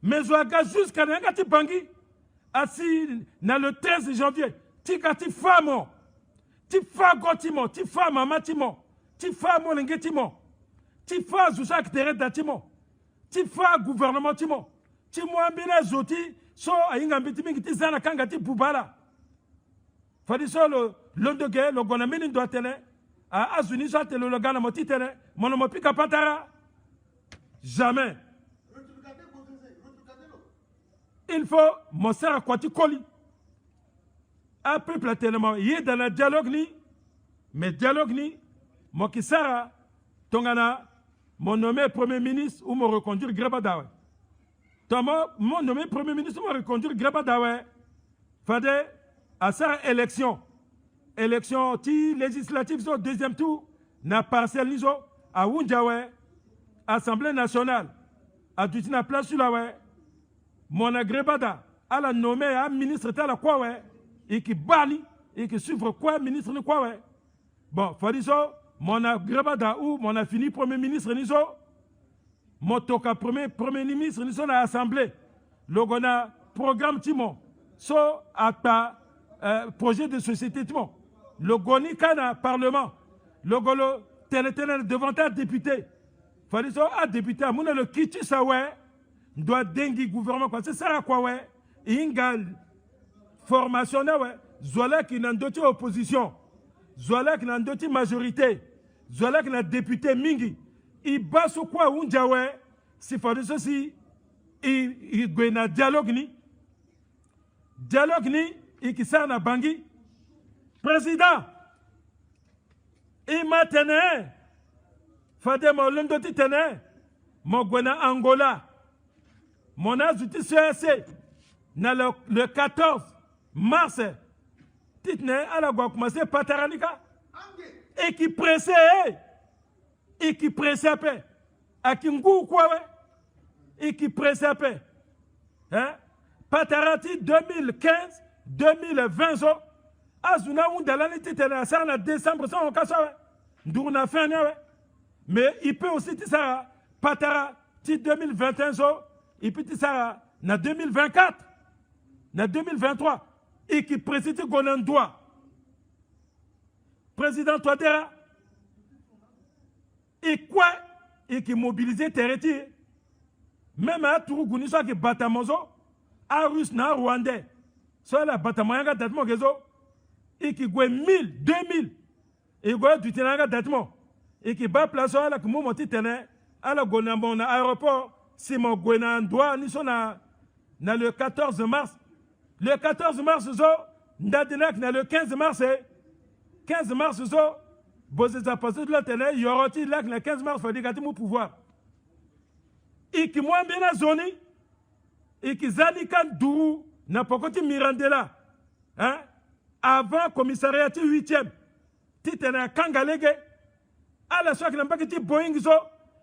Mais Zouaga jusqu'à Nangati Bangi, assis dans le 13 janvier, Tikati Famo, Tifa Gotimo, Tifa Mamatimo, Tifa Molengetimo, Tifa Zousak Teredatimo, Tifa gouvernement Timo, Timo Ambina Zoti, so Ayingambitimi qui Zana Kangati Boubala. Fadiso le de guerre, le Gonamini doit tenir. A Azuni soit le Logana Motitene, Monomopika Patara. Jamais. Il faut montrer à quoi tu colles. Un peuple tellement, il est dans le dialogue ni, mais dialogue ni, moi qui sera, tongana, mon nommé Premier ministre ou me reconduire Grabadawe. Mon nommé Premier ministre ou me reconduire Grabadawe. Fade, à sa élection. Élection législative au deuxième tour, na parcelle niso, à Wundjawe, Assemblée nationale, à Dutina place sur la ouais, mon agrébada, à la nommé un ministre tel à quoi ouais, et qui bali, et qui suivre quoi, ministre ni quoi ouais. Bon, faut dire mon agrébada ou mon a fini premier ministre niso, mon toka premier ministre niso na assemblée, logona programme timon, so à ta projet de société timon. Le Goni Kana, Parlement, le Golo, tel devant un député. Fallait dire, ah, député, à mon le Kitu Sawe, doit dengue gouvernement, quoi. C'est ça, quoi, ouais. Ingal, formation, ouais. Zola qui n'a d'autres opposition. Zola qui n'a d'autres majorité. Zola qui n'a député Mingi. Il bat sur quoi, Unjawe, si fallait ceci, il y a dialogue ni. Dialogue ni, et qui s'en a bangui. Président, il m'a tenu, Fadé mon lundoti tenu, mon gouena Angola, mon azuti CSC, le 14 mars, titne à la gua commencé Pataranika, et qui pressait, à qui ngou quoi, et qui pressait, hein, Patarati 2015, 2020 ans. Azuna ou dalani titana ça en décembre ça on casse ndurna fin mais il peut aussi ça patara ti 2021 et puis ça na 2024 na 2023 et qui préside gonan droit président Touadéra et quoi et qui mobilisait terreti même à Tourouguni soit qui batamozo à Russe na Rwandais soit la batamoyanga datmo gezo et qui gagne 1000, 2000, et qui gagne du terrain d'attement, et qui bat place à la Koumoumoti Tene, à la Gonambon, à l'aéroport, si mon gwena ndwa ni so na le 14 mars. Le 14 mars zo ndadenak na le 15 mars 15 mars zo bozeza passé de la télé yoroti lak le 15 mars fadi gati mu pouvoir. Iki mwambe na zoni iki zali kan duru na pokoti Mirandela hein avant commissariat 8e titena kangalege ala swak na mbakiti Boeing zo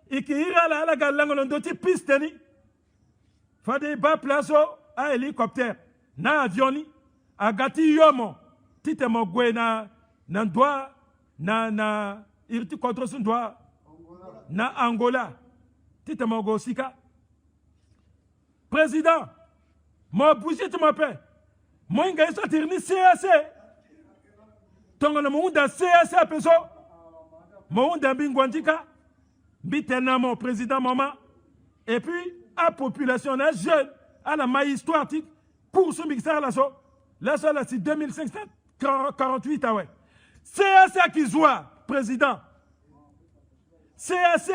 iki ira ala galango ndoti piste ni fadi ba plaso a hélicoptère na avioni agati yomo tite mogwe na ndwa na irti contre son ndwa na Angola tite mogo sika président mo bouger tu m'appelles mo inga so tirni CAC tongo na mo da CAC peso mo da bingwandika bitena mon président maman et puis à population na jeune à la ma histoire tic pour ce mixer là c'est 2548 ah ouais CAC qui joue président CAC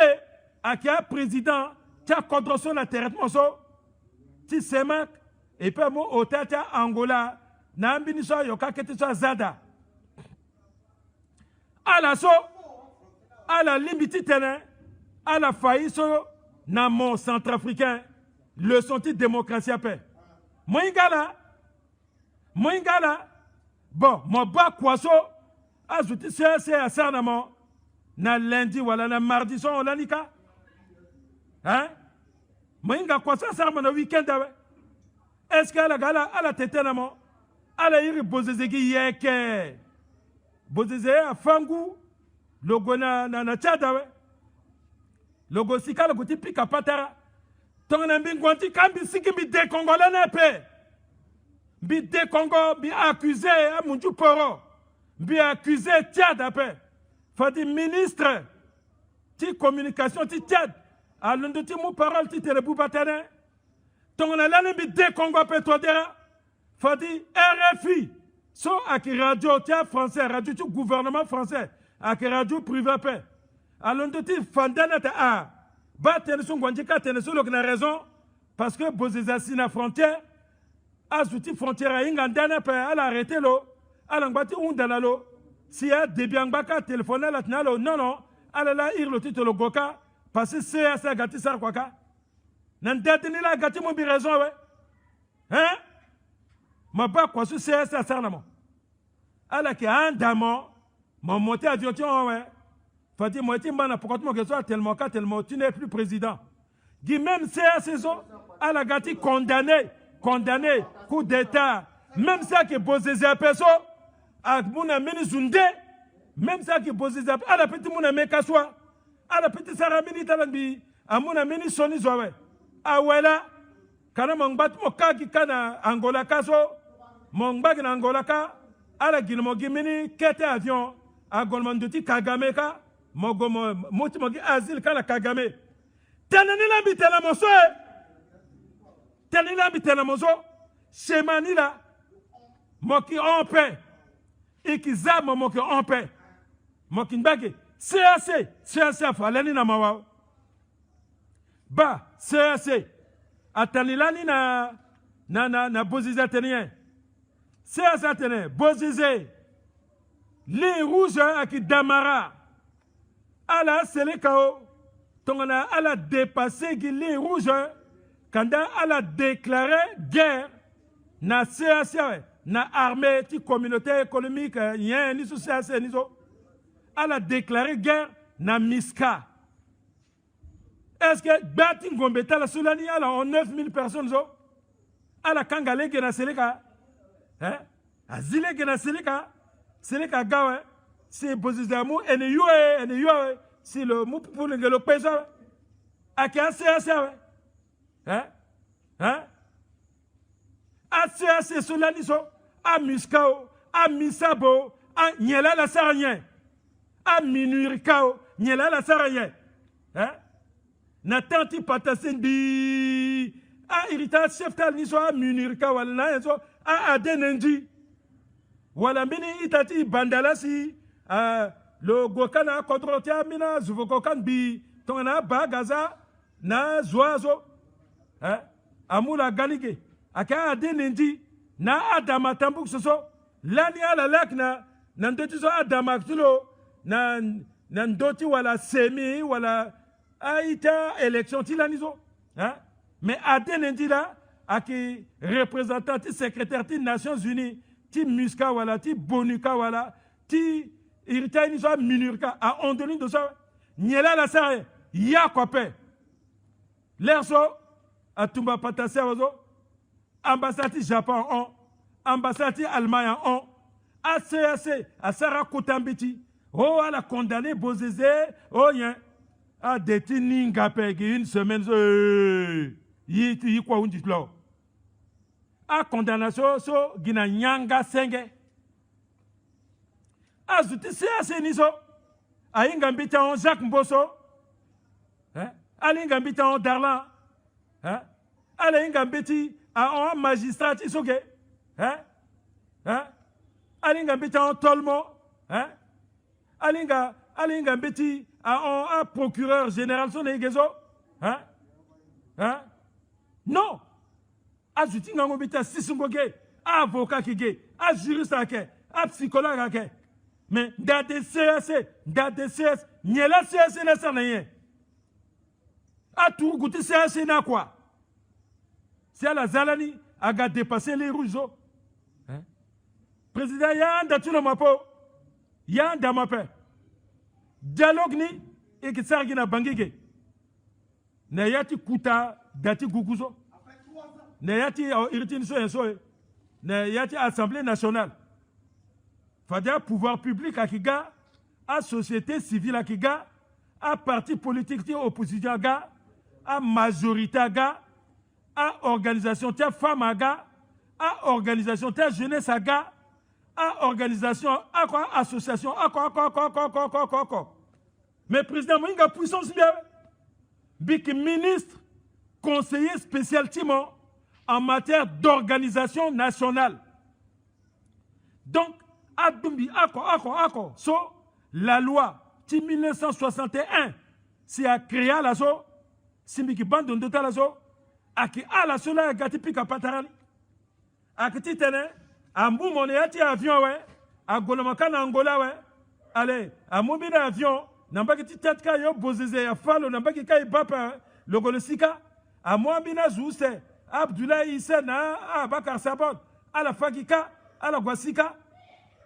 a qui a président qui a contre son traitement so ti semak et puis mo otata Angola na ambini so yoka kete so zada ala so ala limiti tene ala failli so na mon centrafricain le senti démocratie à paix Moingala bon mo ba kwaso azuti CAC a sarnamo na lundi wala na mardi so olanika hein moinga kwaso sarma na weekend awe est-ce que la gala ala tetenamo ala iri bozezegi yeke bozeze afangu logo na chadawe logo sikala kuti pika patara tongana mbingwanti kambi siki bi de Congolais na pe bi de Congo bi accusé a munju poro bi accusé Tchad ape fadi ministre ti communication ti Tchad a lundo ti mu parole ti telebu batane tongana lana bi de Congo pe todera fadi RFI so ak radio ti français radio ti gouvernement français ak radio privé pe a lundo ti fandana ta a ba teneso ngwanjika teneso lokna raison parce que bozezasi na frontière azuti frontière inga ndana pe ala arrêté lo ala ngwati undala lo si a debiangbaka téléphone la tinalo non ala la irlo titolo goka parce que c'est ça gati sar kwaka nan datini la gati mo bi raison we hein ma ba kwa su c'est ça sarnamo ala ki andamo mon monter avion we Fati Moiti Mana, pourquoi tu m'as tellement tu n'es plus président. Dit même ces saisons, à la gâti condamné, coup d'État, même ça qui pose des personnes, à mon ami Zundé, même ça qui pose des à la petite mon ami Kassoua, à la petite Sarah Militalambi, à mon ami Soni Zoé, à Wella, quand mon bat mon cas qui kana Angola Kaso, mon bag en Angola Ka, à la Guillemot Gimini, Kete avion, à Golmandoti Kagameka. Moti mogi asile kala Kagame tenenila bitela moso shemanila moki en paix ikiza moki en paix moki mbage CAC faleni na mawa ba CAC atanilani na boziza tenien CAC tenien bozize les rouges aki damara ala selekao tongana ala dépassé les rouges quand ala déclaré guerre na CAC na armée ti communauté économique yen ni so CAC ni so ala déclaré guerre na Miska. Est-ce que bati ngombe tala sulani ala on 9000 personnes zo ala kangale gena seleka hein azile gena seleka gawe c'est Bozizamou et ne c'est le mou pour le pêche à qui a CAC hein a CAC solaniso a Miskao a Misabo a Niela la Sarien a Minurikao Niela la Sarien hein na tanti patasendi a irita chef tal ni so a Minurikao wala so a Adenendi wala mini itati bandalasi le Gokana contre Tiamina, Zuvokokan bi, Tona Bagaza, na Zoazo, amula galige aka adenendi na adama tambuk soso lani ala lak na ndoti so adama tulo na ndoti wala semi wala aita élection tilanizo mais adenendi la aki représentant ti secrétaire ti Nations Unies ti muska wala ti bonuka wala ti irita ni so minurka a ondoni do so nyela la sare ya kope l'air so atumba patase wazo ambassade Japon on ambassade Allemagne on ACAC Asara Kotambiti oh elle a condamné Bozeze oh yen a détenu Ngapegi une semaine yi kwa undi lo a condamnation so gina nyanga senge azuti CAC ni so ainga mbita on Jacques Mboso alinga mbita on Darlan alinga mbiti a un magistrat isoge alinga mbita on Tolmo alinga mbiti a un procureur général son egezo non azuti ngango mbita sisungoge avocat kige a juriste ke a psychologue ke mais dans des CS nyela CS na sanaye a tout goûté CS na quoi c'est la zalani a dépassé les rouges président yanda tu le mapo yanda mape dialogue ni et que ça na bangige na yati kuta dati guguzo na yati iritin so na yati assemblée nationale Fadia pouvoir public à Kiga, à société civile à Kiga, à parti politique de opposition à Ga, à majorité à Ga, à organisation de femmes à Ga, à organisation de jeunesse à Ga, à organisation, à quoi, association, à quoi. Mais président Moïnga puissance bien, big ministre, conseiller spécial Timon en matière d'organisation nationale. Donc, so la loi de 1961 c'est à créer la so simbiki bande de la so aki ala so la gati pika patarali akiti tene ambu moneyati avion we agolomaka na Angola we allez amubi na avion nambaki titetka yo bozeze ya falo nambaki kai bapa logolosika amwambi na zuse Abdoulaye Issa na Abakar Sabot ala fakika ala gwasika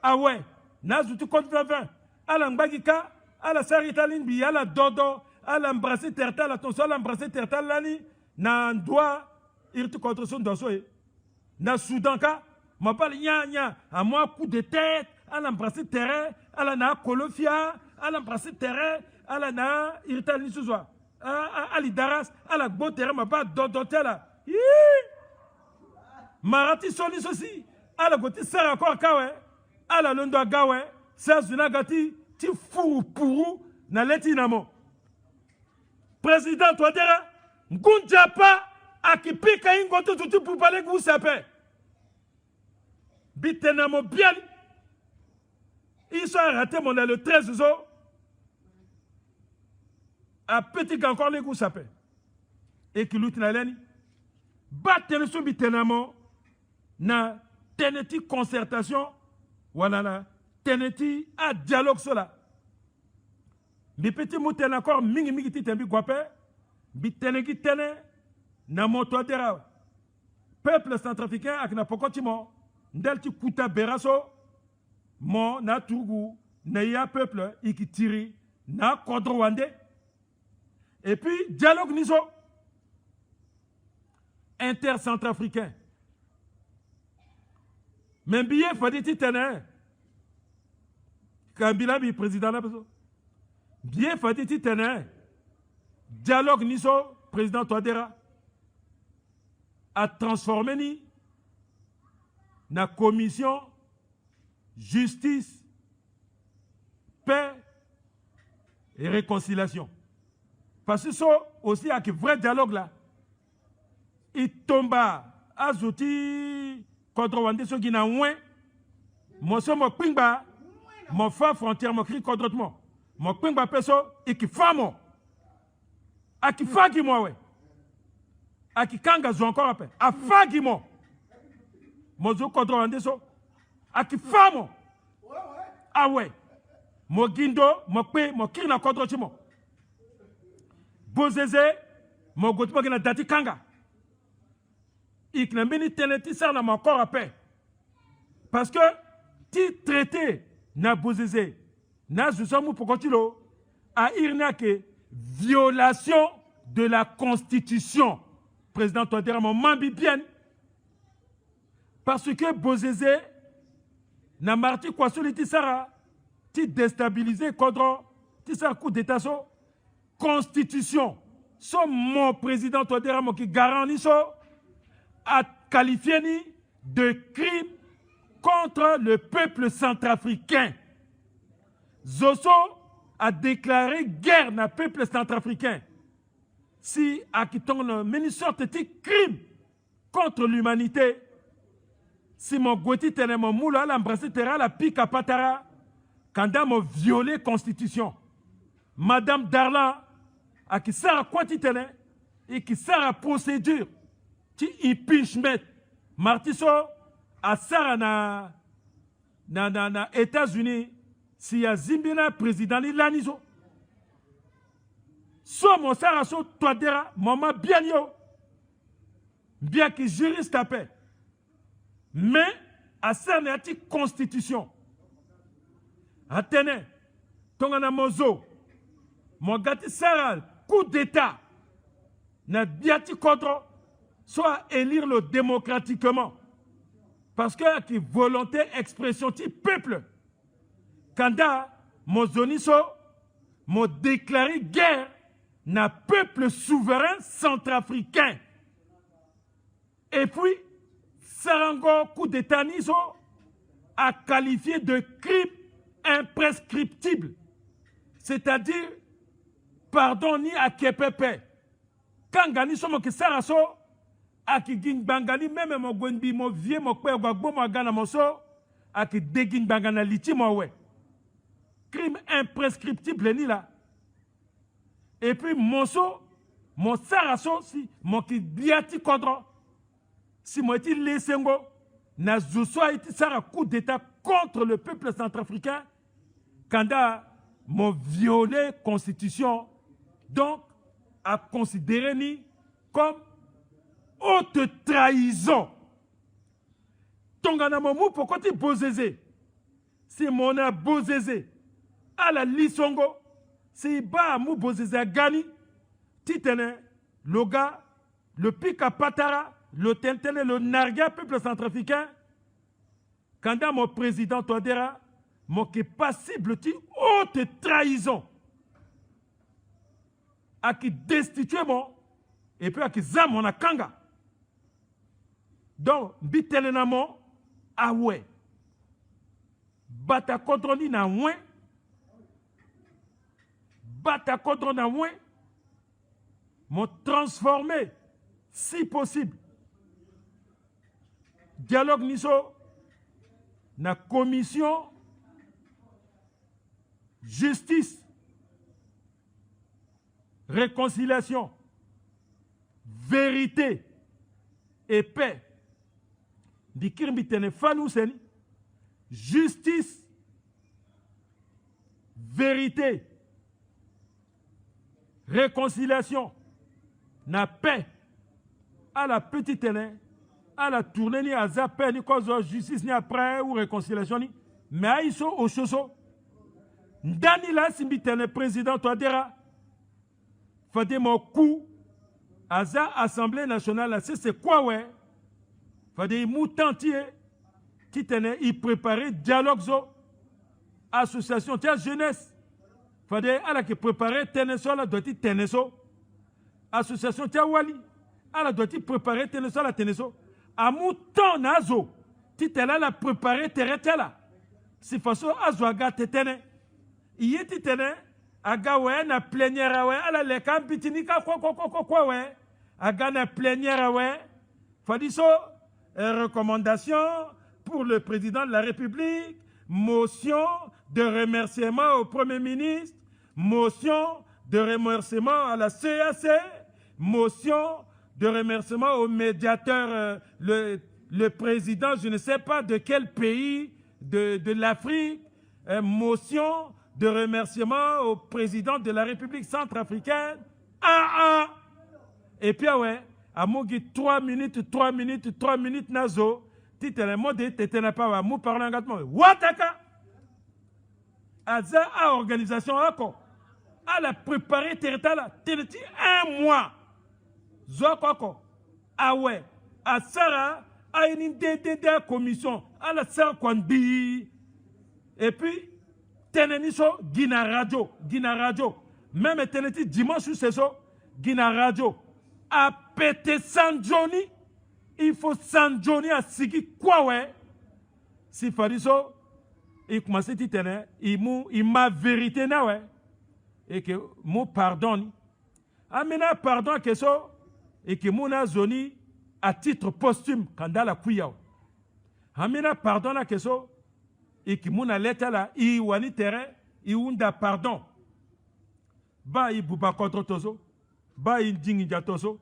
ah ouais, nazutu contre 20, à l'ambagika, à la saritaline bi, à la dodo, à l'embrasser tertal, à ton sol embrasser tertal lani, na doit irtu contre son dosoé. Na soudanka, m'a pas nya, à moi coup de tête, à l'embrasser terrain, à la na kolofia, à l'embrasser terrain, à la na irtalini souzwa, à l'idaras, à la beau terrain, m'a pas dodo tela. Marati solis aussi, à la goti sera encore kawe. Ala londo agawe sa zunagati ti furu puru na leti namo président Touadéra ngunjapa akipika ingoto tuti pupale gusape bitenamo bien ils sont raté mon le 13 zo a petit encore les gusape et qui lutte na leni batene so bitenamo na teneti concertation voilà là, teneti a dialogue cela. Bi petit mouten encore mingi titembi guape, bi tenegi tene na moto dera. Peuple centrafricain ak na pokotimo, ndel ti kuta beraso, mo na tugu, na ya peuple iki tiri na kodrowande. Et puis dialogue niso inter-centrafricain. Mais bien, faut dire que Kabila est président là. Bien, faut dire que dialogue niso président Touadéra a transformé ni la commission justice, paix et réconciliation. Parce que ça aussi avec vrai dialogue là, il tombe à zouti contre Wande so gina ouin, mon so mo pingba, mon fa frontière mo cri contre moi. Mon pingba peso et qui fa mo. A qui fa qui moi ouais. Aki kanga zo encore après. A fagimo. Mozo kodro andeso. Aki famo. Ah ouais. Mo gindo, mo pe, mo kirna kodro chimo. Bozeze, mo gotimo gena dati kanga. Ik na mbini teneti sa na mo encore après. Parce que ti traité na bozeze na zusamu pokotilo a irna ke violation de la constitution. Président Touadéra mon mambi bien. Parce que bozeze na marti kwa soliti sara ti déstabiliser kodro ti sara coup d'état so constitution. So mon président Touadéra mon qui garantit so a qualifié ni de crime contre le peuple centrafricain. Zoso a déclaré guerre na peuple centrafricain. Si Akiton meni sorte de crime contre l'humanité, si mon goueti tene mon moula l'embrasser terra la pique à patara, quand mon violé constitution, Madame Darlan a qui sert à quoi tene et qui sert à procédure, qui impeachment, Martiso a sert na États-Unis. Si ya zimbina président ni lanizo so mon saraso Touadéra maman bien yo bien que juriste à paix mais à cerner constitution atene tongana mozo mon gati saral coup d'état na biati contre soit élire le démocratiquement parce que qui volonté expression ti peuple. Kanda, mon zoniso, m'a déclaré guerre na peuple souverain centrafricain. Et puis, Sarango coup d'état niso a qualifié de crime imprescriptible. C'est-à-dire, pardon ni à Kepepe. Kangani somo ke saraso, a ki ging bangani, même mon gwenbi, mon vieux, mon kwe, mon gana moso, a ki deging bangana liti mo we. Crime imprescriptible ni là. Et puis mon saraso si mon qui biati kodro si moi ti lesengo na zuso iti sara coup d'état contre le peuple centrafricain kanda mon violé constitution donc a considéré ni comme haute trahison. Tongana momu pourquoi ti bozeze c'est mon a bozeze à la lisongo, c'est ba mou bozeze gani, titene, le gars, le pic à patara, le tentene, le narga, peuple centrafricain, quand mon président Touadéra, mon qui est passible de haute trahison, à qui destitue mon, et puis à qui zam on a kanga. Donc, bitelenamo, ah ouais, bata contre ni na ouin, bata contre na ouin, m'ont transformé, si possible, dialogue niso, na commission, justice, réconciliation, vérité et paix. Dikirmi tene fanou seni, justice, vérité, réconciliation, na paix, à la petite tene, à la tournée ni à zappé ni cause justice ni après ou réconciliation ni, mais à iso au choso, ndani la simbi tene président Touadéra, fade mon coup, à za assemblée nationale, c'est quoi ouais? Fade moutantier, qui tenait, il préparait dialogue zo, association, tiens jeunesse. Fade à la qui préparait teneso, la doit-il teneso. Association, tiens wali, à la doit-il préparer teneso, la teneso. À mouton nazo, titela la préparer teretela. Si façon azwaga tetene. Il est titene, aga ouais, na plénière ouais, à la lekam bitinika quoi ouais. Aga na plénière ouais. Fadiso, recommandation pour le président de la République, motion de remerciement au Premier ministre, motion de remerciement à la CAC, motion de remerciements au médiateur, le président, je ne sais pas de quel pays de l'Afrique, motion de remerciement au président de la République centrafricaine. Et puis, ouais, à Mogi 3 minutes, nazo, titele mode, tetena pas, mou parlant gâtement, wataka, aza a organisation, à la préparer territoire, teleti 1 mois, zoko, ah ouais, à Sarah, à une commission, à la Sarah Kwandi, et puis, teneniso, Guina Radio, même teneti dimanche, c'est ça, Guina Radio, à péter San Johnny, il faut San Johnny à Sigi, quoi, ouais, si Fariso, il commence à dire, il m'a vérité, na, ouais, et que, mon pardon, amena pardon, que ça, et que mon azoni, à titre posthume, quand dans la couillao, amena pardon, que ça, et que mon lettre là, il wani terrain, il unda pardon, ba il buba contre tozo, ba il dingi tozo,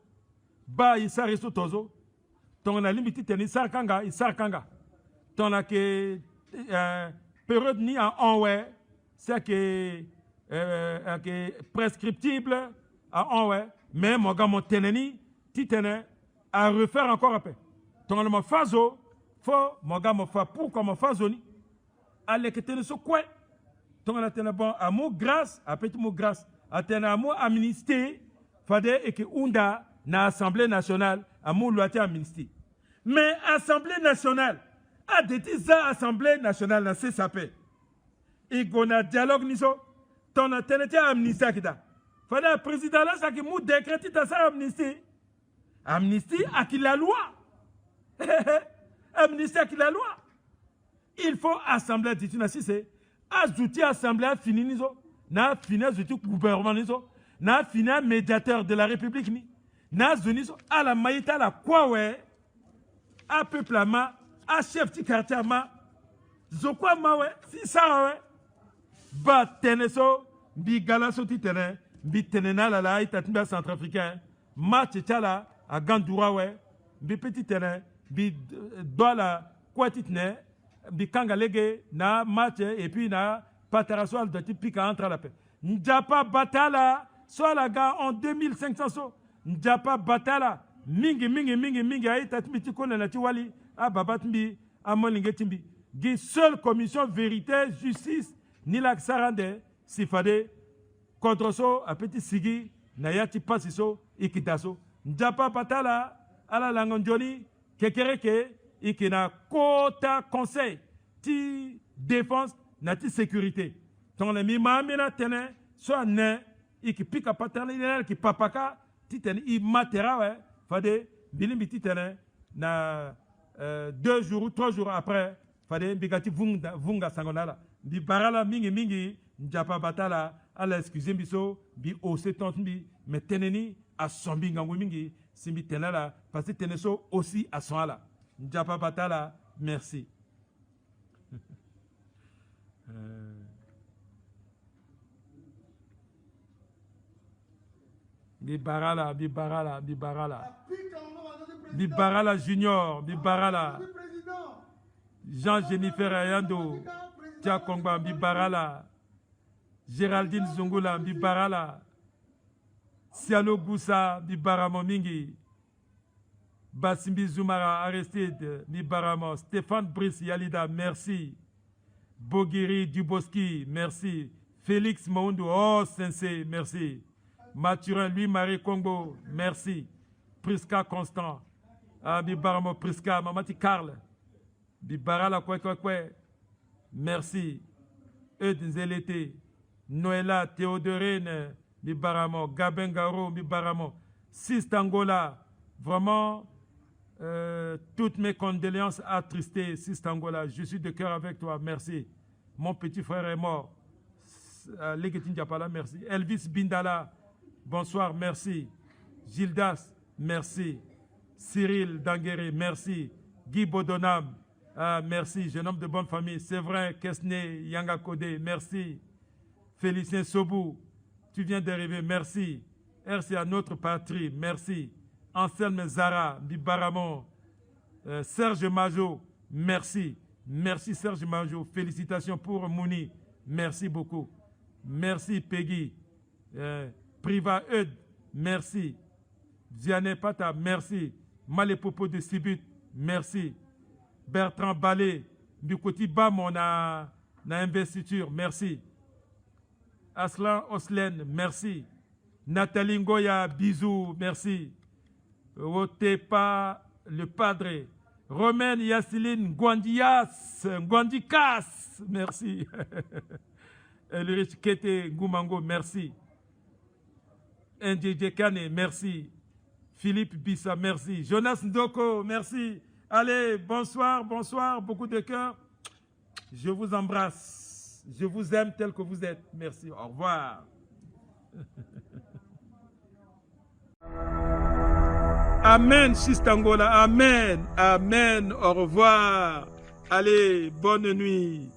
ba il sariso tozo, ton a limité teni sarkanga, il sarkanga, ton a que période ni en ouais, c'est que prescriptible en ouais, mais mon gars mon teneni, titene, à refaire encore après. Ton a mon fazo, faut mon gars mon fa pour comme mon fazoni. Allez que tu quoi ton a tenu bon amour grâce à petit mot grâce à tenu amour amnistie fade et que unda na Assemblée nationale amour loi amnistie mais Assemblée nationale a des Assemblée nationale na c'est sapé et gona dialogue niso ton a tenu amnistie kita fade président là ça qui mou décrété ta ça amnistie à qui la loi amnistie à qui la loi. Il faut assembler si c'est ajouter assemblée fini niso na fini ajouter gouvernement niso na fini médiateur de la République ni na zoniso à la maïta la quoi ouais à peuple ma à chef de quartier ma zokwa ma ouais si ça ouais ba teneso bi galaso ti tene bi tenena la itatimba centrafricain ma tchala à Gandoura ouais bi petit terrain bi dola quoi titne Bikanga lege na match et puis na patarasoal de typique entre la paix. Njapa batala soit la gars en 2500 so. Njapa batala mingi ay tatmiti kona na tiwali a babatmbi a molinge timbi. Gi seule commission vérité justice ni la sarande sifade contre so a petit sigi na yati pasiso ikitaso. Njapa batala ala langonjoni kekereke ikina kota conseil ti défense na ti sécurité ton le mi mamina tene so ne iki pika paterne ki papaka ti tene i matera ouais fade bilimbi ti tene na 2 jours ou 3 jours après fade bigati vunga sangonala bi barala mingi njapa batala ala excuse biso bi ose tonte bi mais teneni a sombi ngangu mingi simbi tenala parce que teneso aussi à son ala. Njapa Batala, merci. Bibarala. Bibarala Junior, Bibarala. Jean-Jennifer Ayando, Tia Kongba, Bibarala. Géraldine Zungula, Bibarala. Sialo Goussa, Bibaramo Mingi. Bassimbi Zoumara, Aristide, Bibaramo, Stéphane Brice Yalida, merci. Boguiri Duboski, merci. Félix Maundu, oh Sensei, merci. Mathurin Louis-Marie Congo, merci. Priska Constant, Bibaramo Priska, Mamati Karl, Bibarala Kwe, merci. Eudzelete, Noëlla Théodorine, Bibaramo, Gabengaro, Bibaramo, Sistangola, vraiment. Toutes mes condoléances attristées, Sistangola. Je suis de cœur avec toi, merci. Mon petit frère est mort. Legetin Diapala, merci. Elvis Bindala, bonsoir, merci. Gildas, merci. Cyril Dangueré, merci. Guy Bodonam, merci. Jeune homme de bonne famille. C'est vrai, Kesne Yanga Kodé, merci. Félicien Sobou, tu viens d'arriver, merci. RCA notre patrie, merci. Anselme Zara, Bibaramo, Serge Majo, merci. Merci Serge Majo, félicitations pour Mouni, merci beaucoup. Merci Peggy, Priva Eud, merci. Diane Pata, merci. Malepopo de Sibut, merci. Bertrand Balé, Bikoti Bam, na investiture, merci. Aslan Oslen, merci. Nathalie Ngoya, bisous, merci. Otepa, le padre. Romaine Yassiline Gwandikas, merci. Elrich Kete Goumango, merci. Ndj Kane, merci. Philippe Bissa, merci. Jonas Ndoko, merci. Allez, bonsoir, bonsoir, beaucoup de cœur. Je vous embrasse. Je vous aime tel que vous êtes. Merci, au revoir. Amen, Chistangola, amen, amen, au revoir. Allez, bonne nuit.